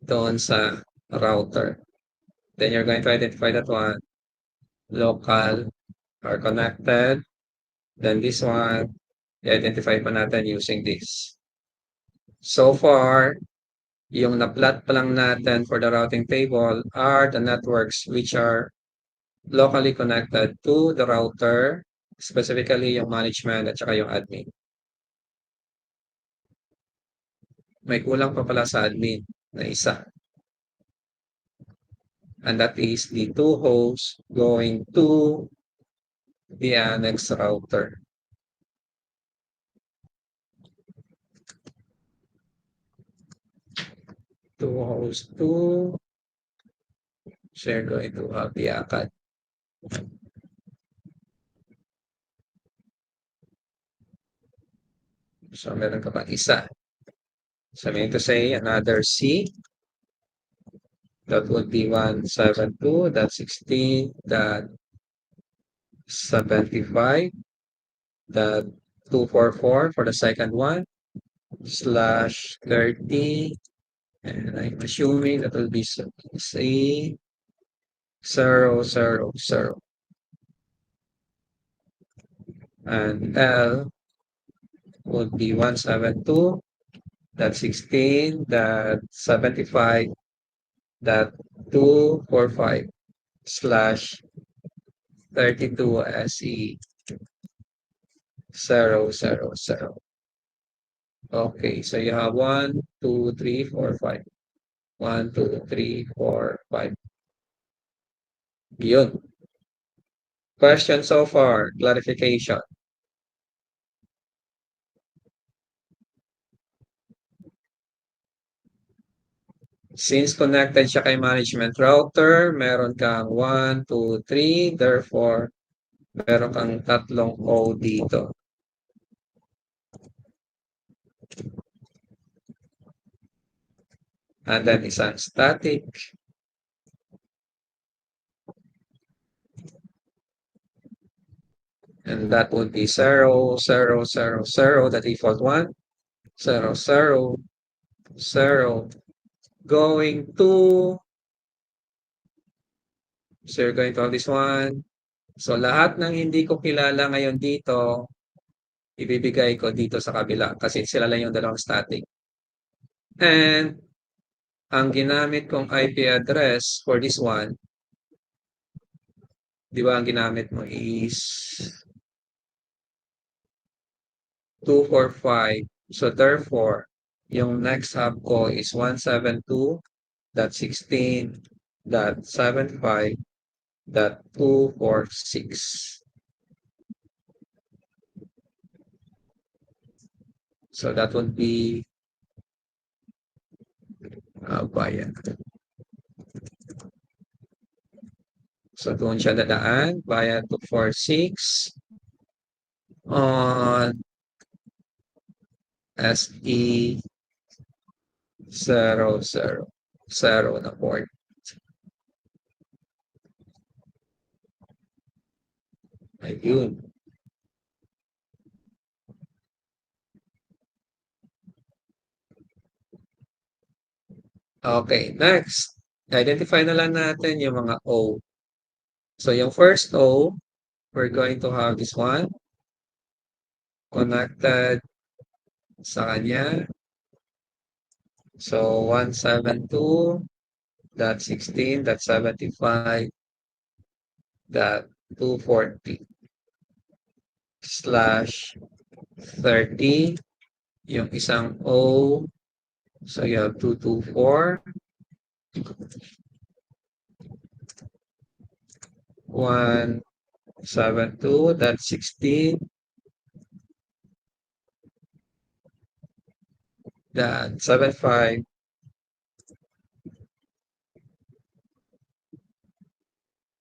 doon sa router. Then you're going to identify that one. Local are connected. Then this one, i-identify pa natin using this. So far, yung na-plot pa lang natin for the routing table are the networks which are locally connected to the router, specifically yung management at saka yung admin. May kulang pa pala sa admin na isa. And that is the two hosts going to the annex router. Two hosts to, so you're going to have the ACAD. So meron ka pa isa. So meaning to say another C. That would be 172.16.75.244 for the second one /30. And I'm assuming that will be C 000. and L would be 172.16.75.245 slash 32 SE 000. Okay, so you have 1, 2, 3, 4, 5. 1, 2, 3, 4, 5. Yun. Question so far, clarification. Since connected siya kay management router, meron kang 1, 2, 3. Therefore, meron kang tatlong O dito. And then isang static. And that would be 0, 0, 0, 0, the default one. 0, 0, 0, going to, so you're going to have this one. So lahat ng hindi ko kilala ngayon dito, ibibigay ko dito sa kabila kasi sila lang yung dalawang static. And ang ginamit kong IP address for this one, di ba ang ginamit mo is 245. So therefore, yung next hub ko is 172.16.75.246. So that would be bayan. So doon siya dadaan, bayan 246 on SE 000 na port. Ayun. Okay, next. Identify na lang natin yung mga O. So yung first O, we're going to have this one connected sa kanya. So 172.16.75.240 slash 30. Yung isang O, so you have 224. 172.16.75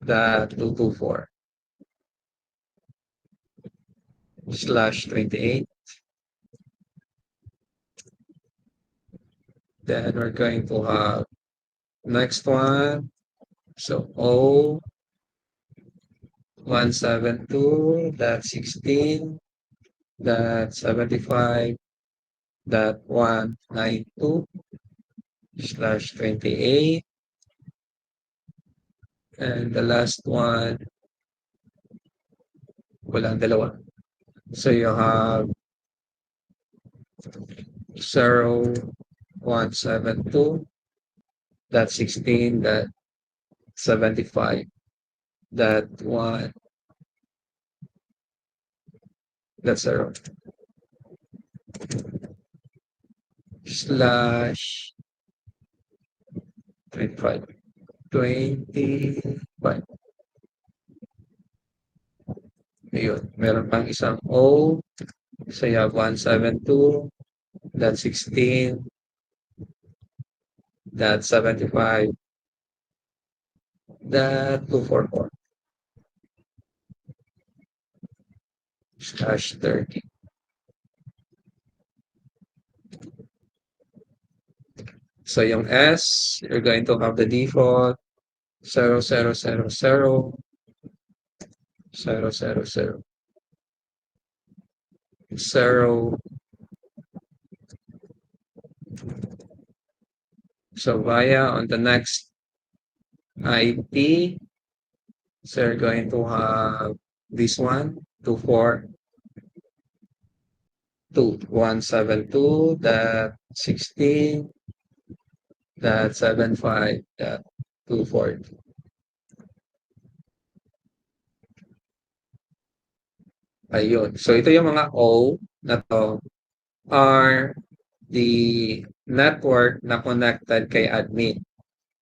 that 224 slash 28. Then we're going to have next one. So O 172.16.75.192 slash 28. And the last one, walang dalawa. So you have 0172.16.75 that one, that's 0 slash 25. 25. Ayun, meron pang isang O. So you have 172.16.75.244 slash 30. So yung S, you're going to have the default 0, 0, 0, 0, 0, 0. So via on the next IP, so you're going to have this one, 24. 172.16.75.240. Ayun. So ito yung mga O na to are the network na connected kay admin,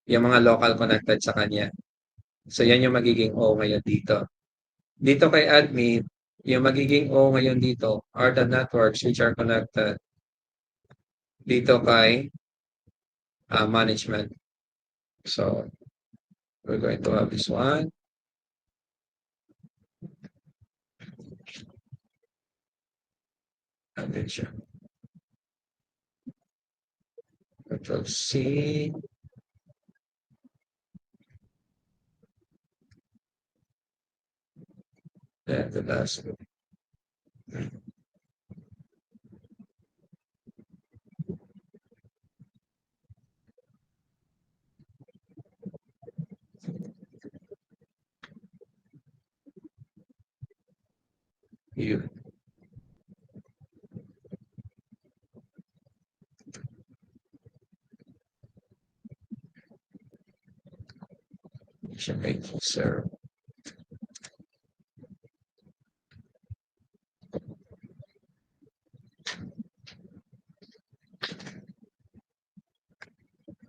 yung mga local connected sa kanya. So yan yung magiging O ngayon dito. Dito kay admin, yung magiging O ngayon dito are the networks which are connected dito kay management. So we're going to have this one. Natin siya. Control C. Then the last one. Yun. Siya may serve.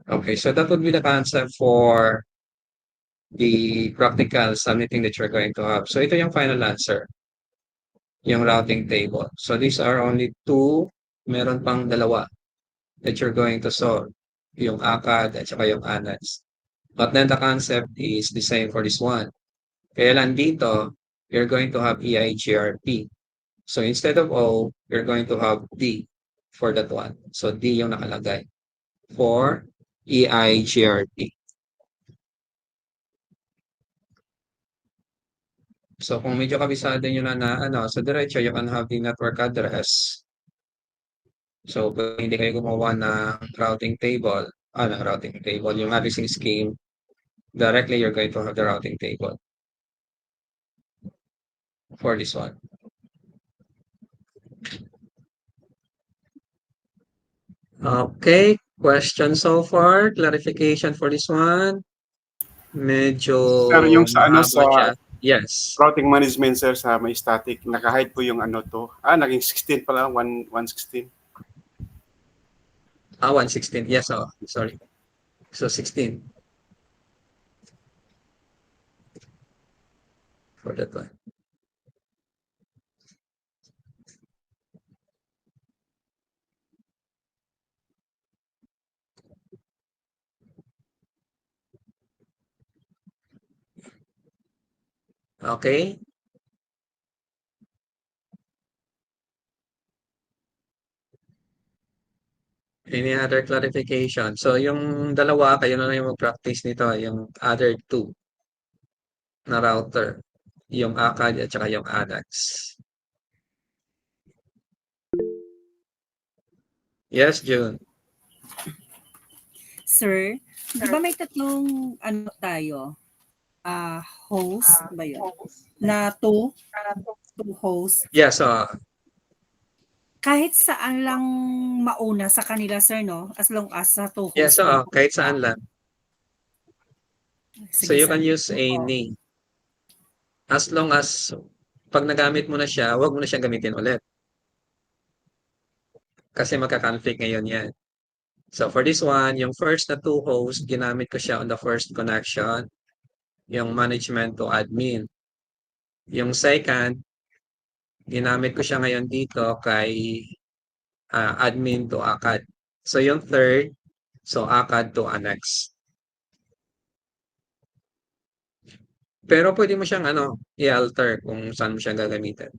Okay, so that would be the concept for the practical submitting that you're going to have. So ito yung final answer, yung routing table. So these are only two, meron pang dalawa that you're going to solve, yung ACAD at saka yung ANADS. But then the concept is the same for this one. Kaya lang dito, you're going to have EIGRP. So instead of O, you're going to have D for that one. So D yung nakalagay for EIGRP. So kung medyo kabisado nyo na ano, sa diretso, you can have the network address. So kung hindi kayo gumawa ng routing table, ng routing table, yung addressing scheme, directly you're going to have the routing table for this one. Okay, question so far, clarification for this one. Medyo Sir, yung sa ano mahaba sa siya. Yes. routing management sir sa may static, naka-hide po yung ano to. Naging 16 pala, 116. 116. Yes, sorry. So 16 for that one. Okay. Any other clarification? So yung dalawa, kayo na lang yung mag-practice nito, yung other two na router, yung ACAD at saka yung ANAX. Yes, June. Sir, di ba may tatlong ano tayo? Host ba yun? Na two host. Yes, Kahit saan lang mauna sa kanila, sir, no? As long as sa two host yes, lang. kahit saan lang. So Sige, you sir. can use any. As long as pag nagamit mo na siya, wag mo na siyang gamitin ulit. Kasi magka-conflict ngayon yan. So for this one, yung first na two host, ginamit ko siya on the first connection, yung management to admin. Yung second, ginamit ko siya ngayon dito kay admin to ACAD. So yung third, so ACAD to annex. Pero pwede mo siyang i-alter kung saan mo siya gagamitin.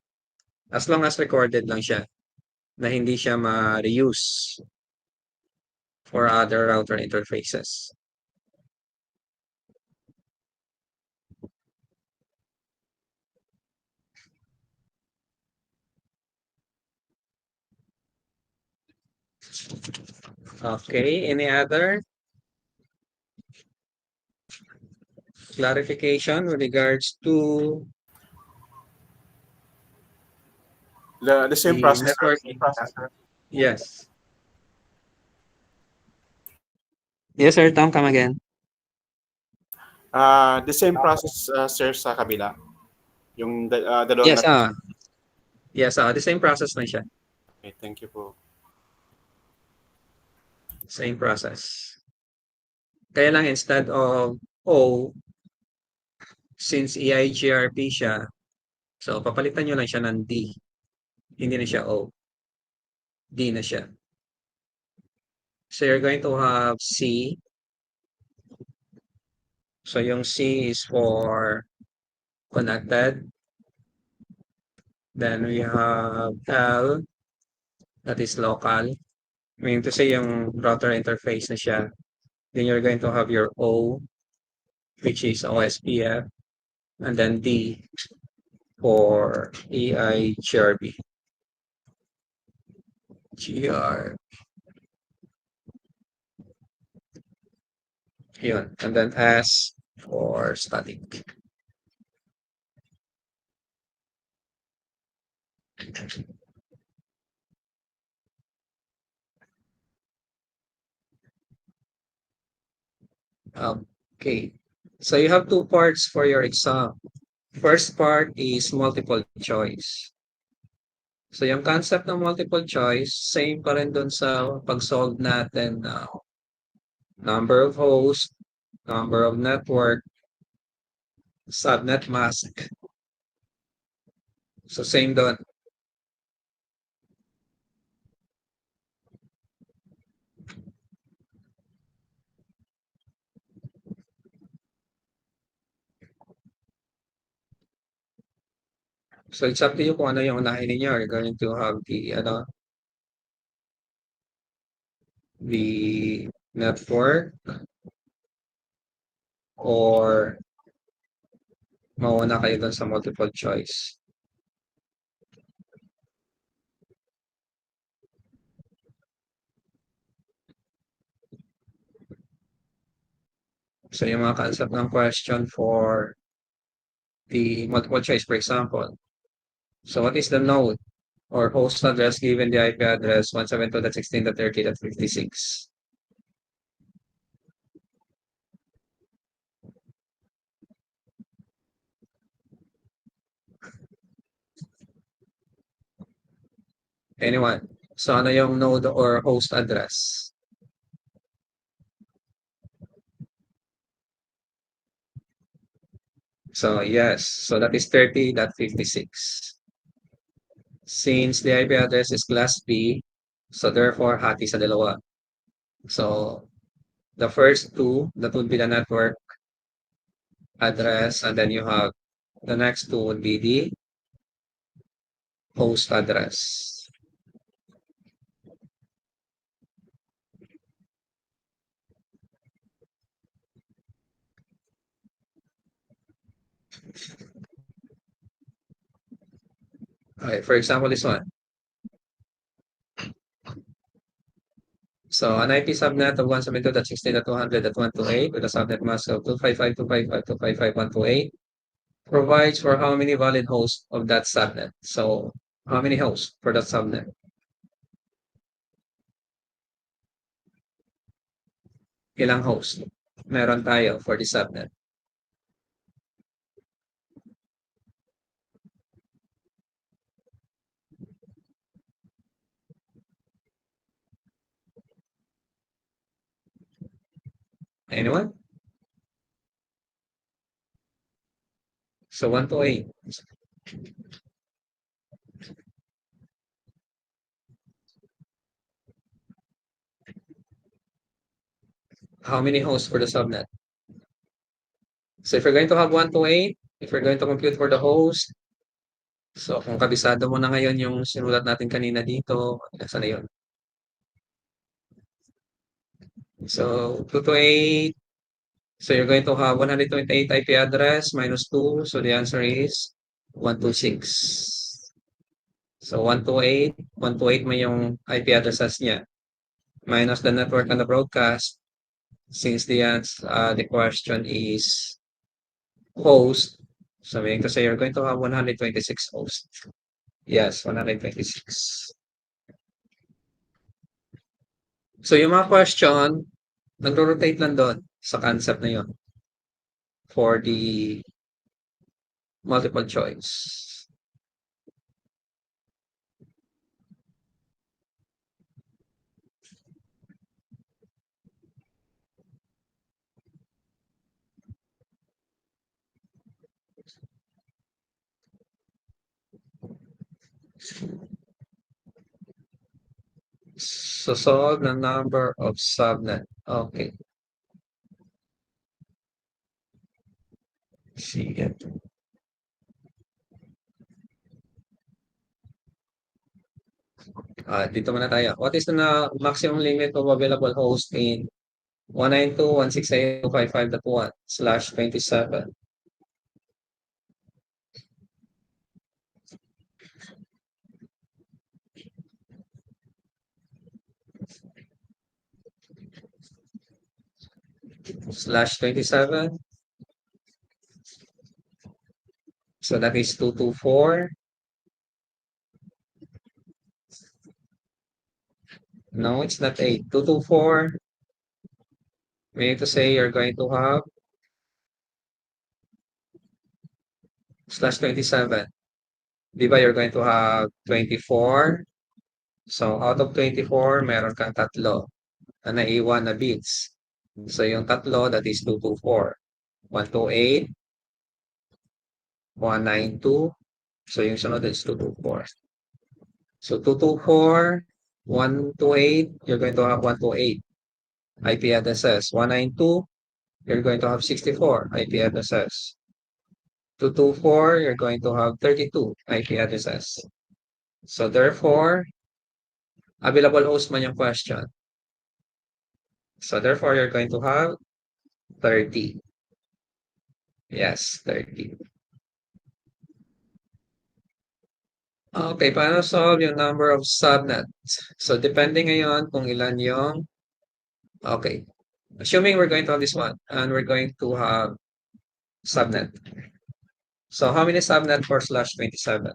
As long as recorded lang siya na hindi siya ma-reuse for other router interfaces. Okay, any other clarification with regards to The same The process. network, yes. Yes, sir. Tom, come again. The same process, sir, sa kabila. Yung dalawang Yes, network. yes, the same process na siya. Okay, thank you po. Same process. Kaya lang instead of O, since EIGRP siya, so papalitan nyo lang siya ng D. Hindi na siya O. D na siya. So you're going to have C. So yung C is for connected. Then we have L, that is local. Meaning to say yung router interface na siya. Then you're going to have your O, which is OSPF. And then D for EIGRB. GR. Yun. And then S for static. Okay. So you have two parts for your exam. First part is multiple choice. So yung concept ng multiple choice, same pa rin dun sa pag-solve natin na number of hosts, number of network, subnet mask. So same doon. So it's up to you kung ano yung unahin ninyo. You're going to have the network or mauna kayo dun sa multiple choice. So yung mga concept ng question for the multiple choice, for example. So what is the node or host address given the IP address 172.16.30.56? Anyone? So ano yung node or host address? So yes, so that is 30.56. Since the IP address is class B, so therefore hati sa dalawa. So the first two, that would be the network address, and then you have the next two would be the host address. Okay, for example, this one. So an IP subnet of 172.16.200.128 with a subnet mask of 255.255.255.128 provides for how many valid hosts of that subnet? So how many hosts for that subnet? Ilang host meron tayo for the subnet? Anyone? So 128. How many hosts for the subnet? So if you're going to have 128, if you're going to compute for the host, so kung kabisado mo na ngayon yung sinulat natin kanina dito, nasa na yun? So 228, so you're going to have 128 IP address minus 2, so the answer is 126. So 128 mo yung IP addresses niya minus the network and the broadcast, since the question is host, so meaning to say you're going to have 126 hosts. Yes, 126. So yung mga question, nagro-rotate lang doon sa concept na yun for the multiple choice. So solve the number of subnet. Okay. Sige. Dito muna tayo. What is the maximum limit of available host in 192.168.255.1/27 slash 27? So that is 224. No, it's not 8. 224. Meaning to say you're going to have slash 27. Di ba you're going to have 24? So out of 24, meron kang tatlo na naiwan na bits. So yung tatlo, that is 224. 128, 192. So yung sunod is 224. So 224, 128, you're going to have 128 IP addresses. 192, you're going to have 64 IP addresses. 224, you're going to have 32 IP addresses. So therefore, available host man yung question. So therefore, you're going to have 30. Yes, 30. Okay, paano solve yung number of subnets? So depende ngayon kung ilan yung... Okay. Assuming we're going to have this one, and we're going to have subnet. So how many subnet for slash 27?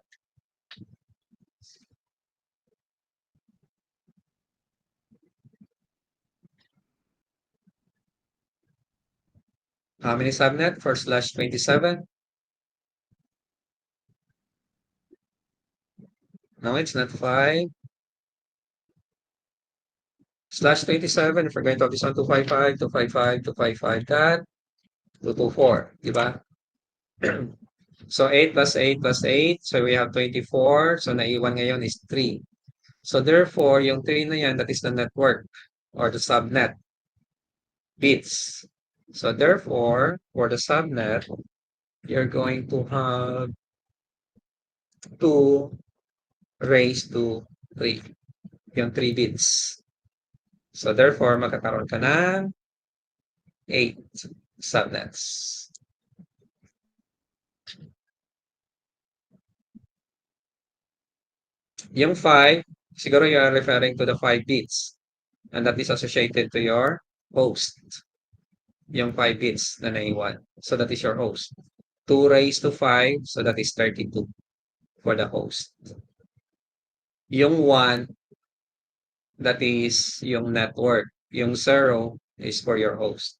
How many subnet for slash 27? No, it's not 5. Slash 27, if we're going to have this one, 255, 255, 255, that, 224, di ba? So 8 plus 8 plus 8, so we have 24. So naiwan ngayon is 3. So therefore, yung 3 na yan, that is the network or the subnet bits. So therefore, for the subnet, you're going to have 2 raised to 3. Yung 3 bits. So therefore, magkakaroon ka ng 8 subnets. Yung 5, siguro you are referring to the 5 bits. And that is associated to your host. Yung 5 bits na naiwan. So that is your host. 2 raised to 5, so that is 32 for the host. Yung 1, that is yung network. Yung 0 is for your host.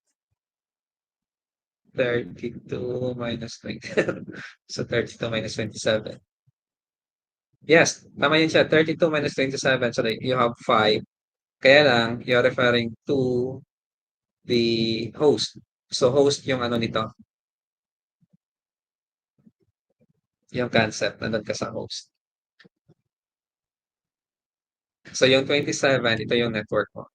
32 minus 20. So 32 minus 27. Yes, tama yun siya. 32 minus 27. So that you have 5. Kaya lang, you're referring to the host. So host yung ano nito. Yung concept. Nandun ka sa host. So yung 27, ito yung network mo.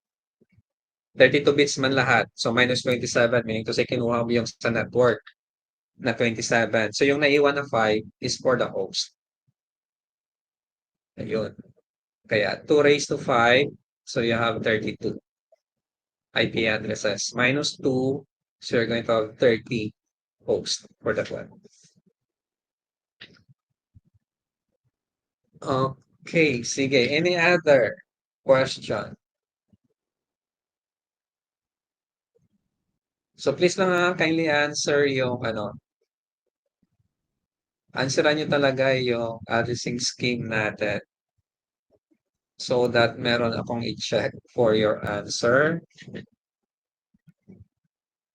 32 bits man lahat. So minus 27, meaning to say kinuha mo yung sa network na 27. So yung naiwan na 5 is for the host. Ayun. Kaya 2 raised to 5, so you have 32 IP addresses. Minus 2, so you're going to have 30 hosts for that one. Okay, sige. Any other question? So please lang kindly answer yung ano. answeran niyo talaga yung addressing scheme natin so that meron akong i-check for your answer.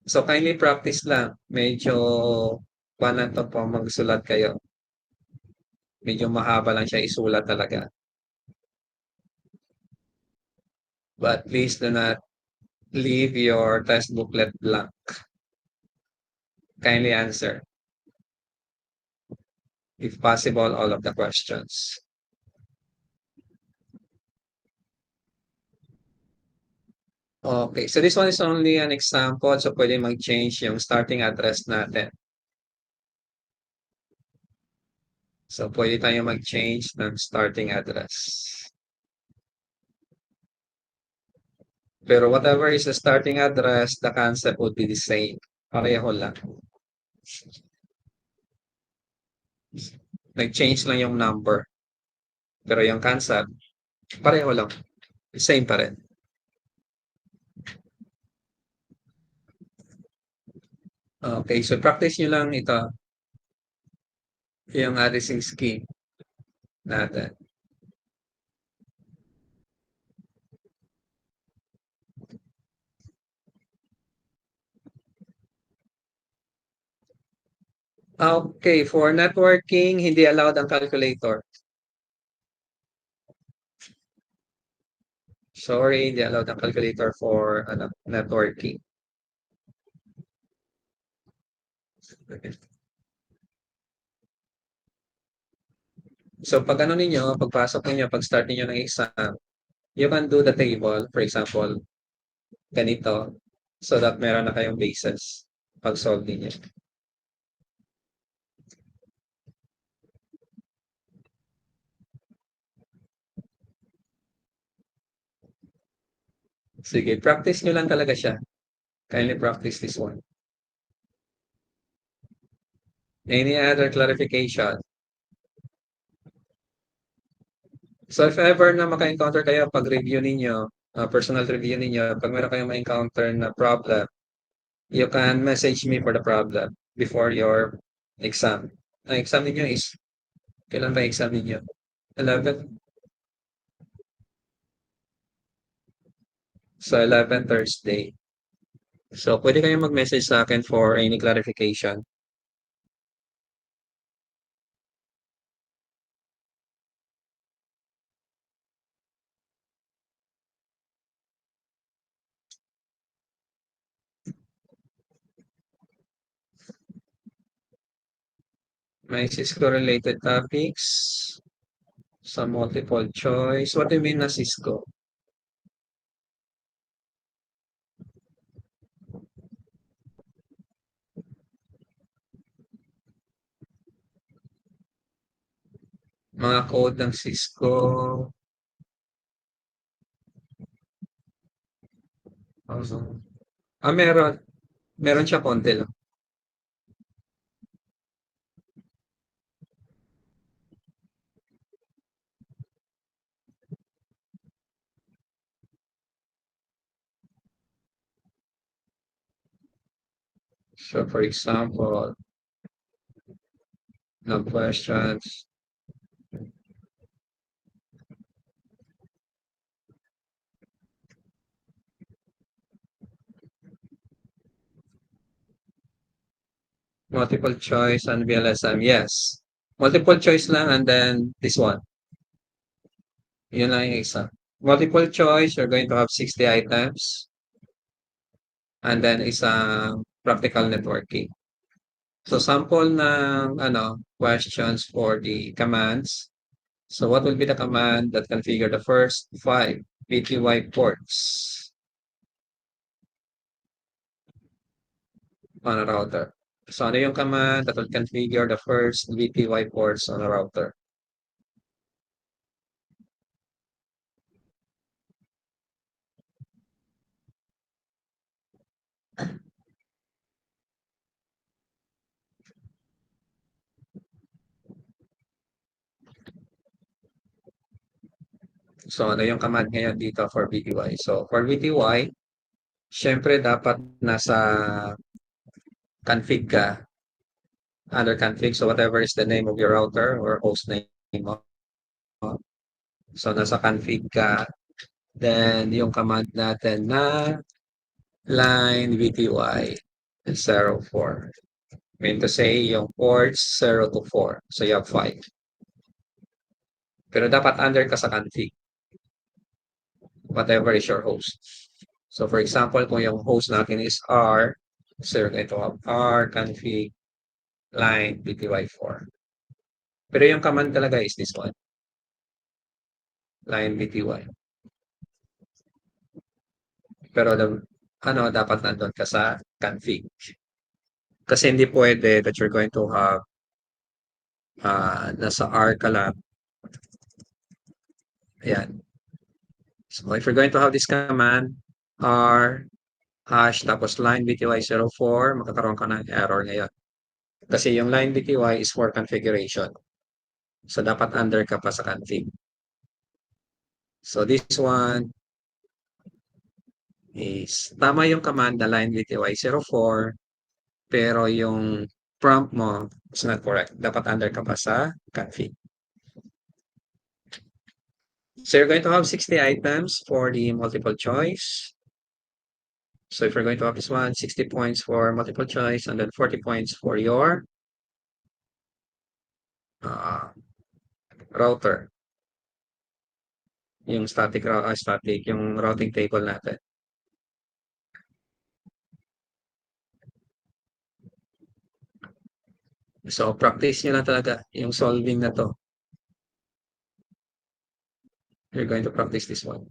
So kindly practice lang. Medyo paano to po magsulat kayo. Medyo mahaba lang siya isulat talaga. But please do not leave your test booklet blank. Kindly answer, if possible, all of the questions. Okay, so this one is only an example. So pwede mag-change yung starting address natin. So pwede tayo mag-change ng starting address. Pero whatever is the starting address, the concept would be the same. Pareho lang. Nag-change lang yung number. Pero yung concept, pareho lang. Same pa rin. Okay, so practice nyo lang ito. Yung addressing scheme natin. Okay, for networking, hindi allowed ang calculator. Sorry, hindi allowed ang calculator for networking. So pag ano ninyo, pagpasok ninyo, pag start ninyo ng exam, you can do the table, for example, ganito, so that meron na kayong basis pag solve ninyo. Sige, practice nyo lang talaga siya. Kindly practice this one. Any other clarification? So if ever na maka-encounter kayo pag review ninyo, personal review ninyo, pag meron kayong ma-encounter na problem, you can message me for the problem before your exam. Ang exam ninyo is, kailan ba exam ninyo? 11? So 11 Thursday. So pwede kayong mag-message sa akin for any clarification. May Cisco related topics sa multiple choice. What do you mean na Cisco? Mga code ng Cisco. Meron. Meron siya konti lang. So for example, no questions. Multiple choice and VLSM. Yes. Multiple choice lang and then this one. Yun lang yung isa. Multiple choice, you're going to have 60 items. And then isang practical networking. So sample ng questions for the commands. So what will be the command that configure the first 5 VTY ports on a router? So ano yung command that will configure the first VTY ports on a router? So ano yung command ngayon dito for VTY? So for VTY, syempre dapat nasa config ka under config. So whatever is the name of your router or host name mo. So nasa config ka. Then yung command natin na line VTY 04. Mean to say yung ports 0 to 4. So you have 5. Pero dapat under ka sa config. Whatever is your host. So for example, kung yung host natin is R, so you're going to have R config line BTY4. Pero yung command talaga is this one, line BTY. Pero dapat nandun ka sa config. Kasi hindi pwede that you're going to have nasa R ka lang. Ayan. So if you're going to have this command, R hash tapos line BTY04, magkakaroon ka ng error ngayon. Kasi yung line BTY is for configuration. So dapat under ka pa sa config. So this one is tama yung command na line BTY04, pero yung prompt mo is not correct. Dapat under ka pa sa config. So you're going to have 60 items for the multiple choice. So if you're going to have this one, 60 points for multiple choice and then 40 points for your router. Yung static, yung routing table natin. So practice nyo na talaga yung solving na to. You're going to practice this one.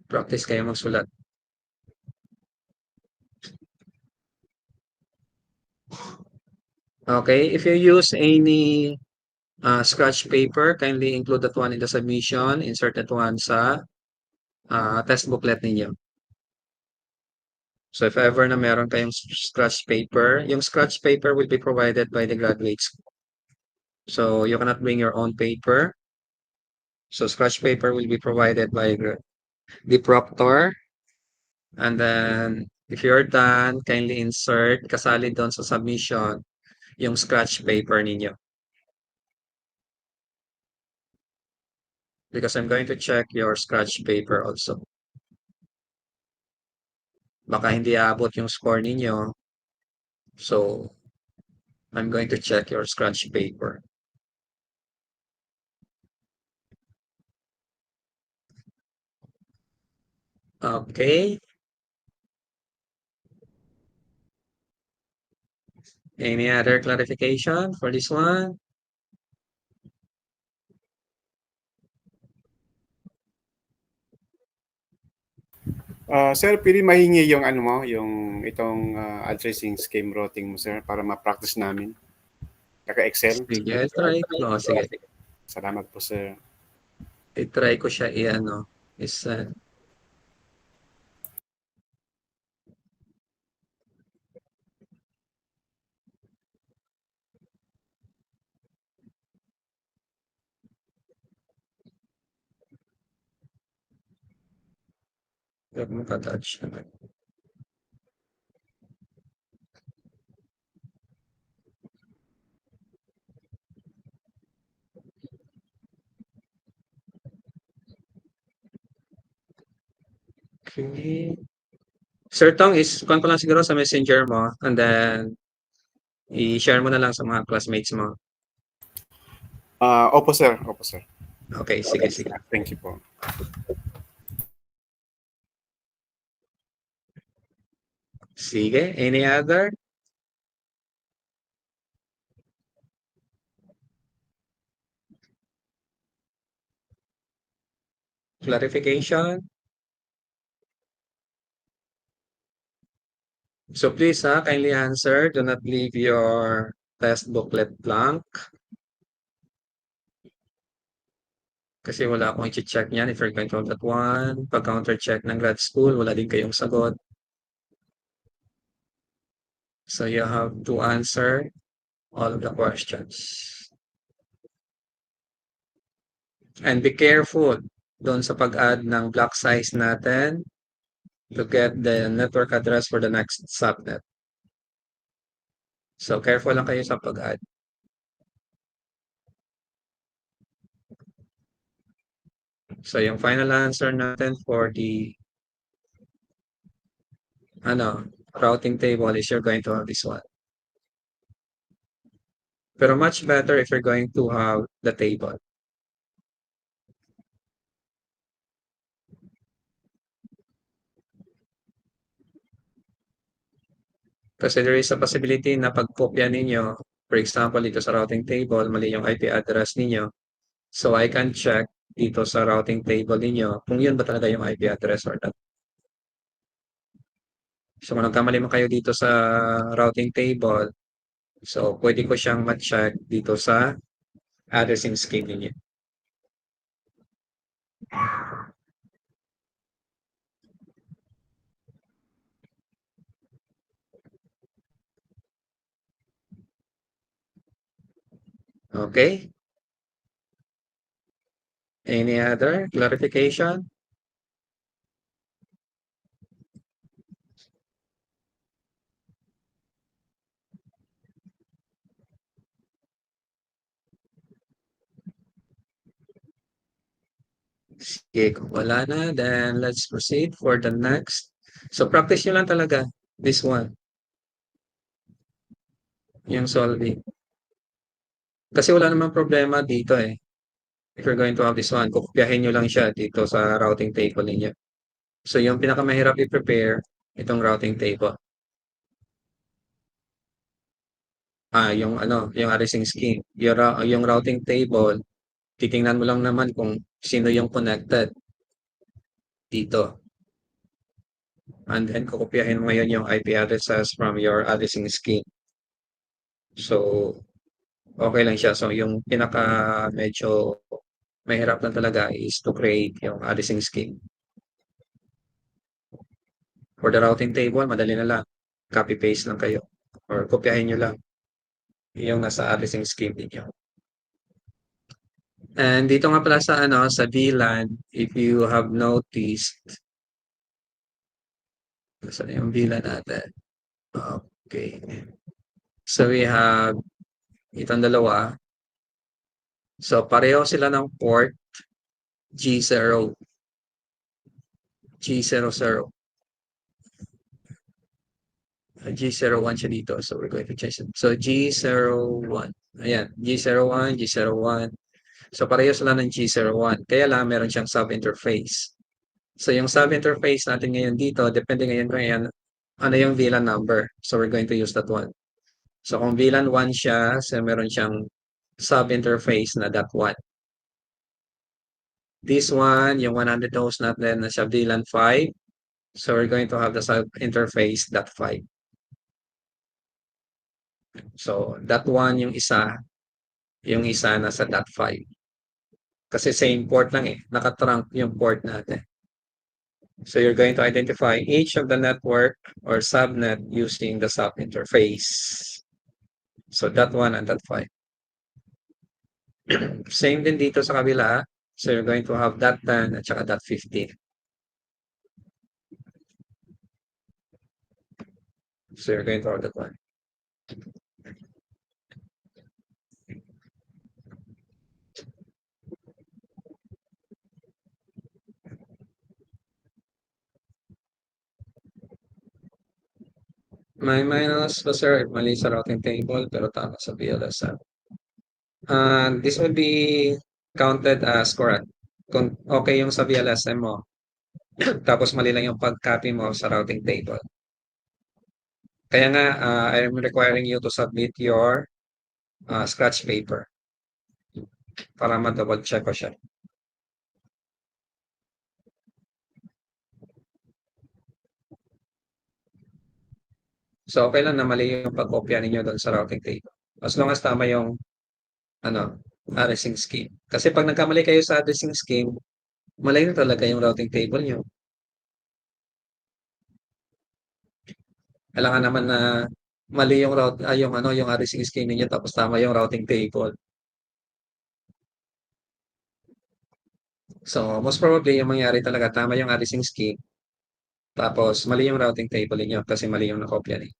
Practice kayo magsulat. Okay, if you use any scratch paper, kindly include that one in the submission. Insert that one sa test booklet ninyo. So if ever na meron kayong scratch paper, yung scratch paper will be provided by the graduates. So you cannot bring your own paper. So scratch paper will be provided by the proctor. And then if you're done, kindly insert, kasali doon sa submission, yung scratch paper ninyo. Because I'm going to check your scratch paper also. Baka hindi aabot yung score ninyo. So, I'm going to check your scratch paper. Okay. Any other clarification for this one? Sir, pwede mahingi yung ano mo, yung itong addressing scheme routing mo, sir, para ma-practice namin. Naka-Excel. Sige, try ko. Sige. Salamat po, sir. I-try ko siya i-ano. Is makatouch naman. Okay. Sir Tong, kuhan ko lang siguro sa messenger mo and then i-share mo na lang sa mga classmates mo. Opo, sir. Opo, sir. Okay, sige, sige. Thank you po. Sige, any other? Clarification? So please, kindly answer. Do not leave your test booklet blank. Kasi wala akong i-check niyan if you're going to have that one. Pag counter-check ng grad school, wala din kayong sagot. So you have to answer all of the questions. And be careful doon sa pag-add ng block size natin to get the network address for the next subnet. So, careful lang kayo sa pag-add. So, yung final answer natin for the routing table is you're going to have this one. Pero much better if you're going to have the table. Kasi there is a possibility na pagkopya ninyo, for example, dito sa routing table, mali yung IP address ninyo. So, I can check dito sa routing table ninyo kung yun ba talaga yung IP address or not. So, kung nagkamali mo kayo dito sa routing table, so pwede ko siyang ma-check dito sa addressing scheme ninyo. Okay? Any other clarification? Sige, kung wala na, then let's proceed for the next. So, practice nyo lang talaga. This one. Yung solving. Kasi wala namang problema dito eh. If you're going to have this one, kukopyahin nyo lang siya dito sa routing table ninyo. So, yung pinakamahirap i-prepare, itong routing table. Yung addressing scheme. Yung routing table, titingnan mo lang naman kung sino yung connected dito. And then, kukopyahin mo ngayon yung IP addresses from your addressing scheme. So, okay lang siya. So, yung pinaka medyo mahirap lang talaga is to create yung addressing scheme. For the routing table, madali na lang. Copy-paste lang kayo. Or kopyahin nyo lang yung nasa addressing scheme ninyo. And dito nga pala sa VLAN, if you have noticed, saan yung VLAN natin? Okay. So we have itong dalawa. So pareho sila ng port G0. G00. G01 siya dito. So we're going to change it. So G01. Ayan. G01, G01. So pareho sila ng G01. Kaya lang meron siyang sub-interface. So yung sub-interface natin ngayon dito, depende ngayon kung ano yung VLAN number. So we're going to use that one. So kung VLAN 1 siya, so meron siyang sub-interface na .1. This one, yung 100 host natin na siya VLAN 5. So we're going to have the sub-interface .5. So .1 yung isa nasa .5. Kasi same port lang eh. Nakatrunk yung port natin. So you're going to identify each of the network or subnet using the sub interface. So .1 and .5. Same din dito sa kabila. So you're going to have .10 at saka .15. So you're going to have .1. May minus pa sir, mali sa routing table pero tama sa BLSM. This would be counted as correct. Kung okay yung sa BLSM mo, tapos mali lang yung pag-copy mo sa routing table. Kaya nga, I'm requiring you to submit your scratch paper para ma-double check ko siya. So, okay lang na mali yung pag-kopya ninyo doon sa routing table. As long as tama yung addressing scheme. Kasi pag nagkamali kayo sa addressing scheme, mali na talaga yung routing table nyo. Kailangan naman na mali yung yung addressing scheme niyo tapos tama yung routing table. So, most probably yung mangyari talaga tama yung addressing scheme tapos mali yung routing table niyo kasi mali yung nakopya niyo.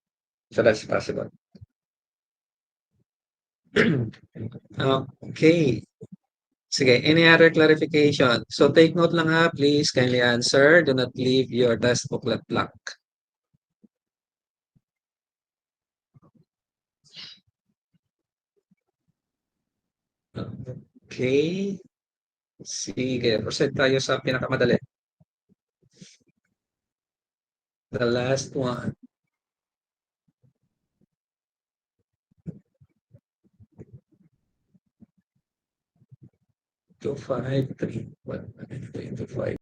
So, that's possible. Okay. Sige, any other clarification? So take note lang ha, please kindly answer. Do not leave your test booklet blank. Okay. Sige, proceed tayo sa pinakamadali. The last one. 253. 1, 2, 5.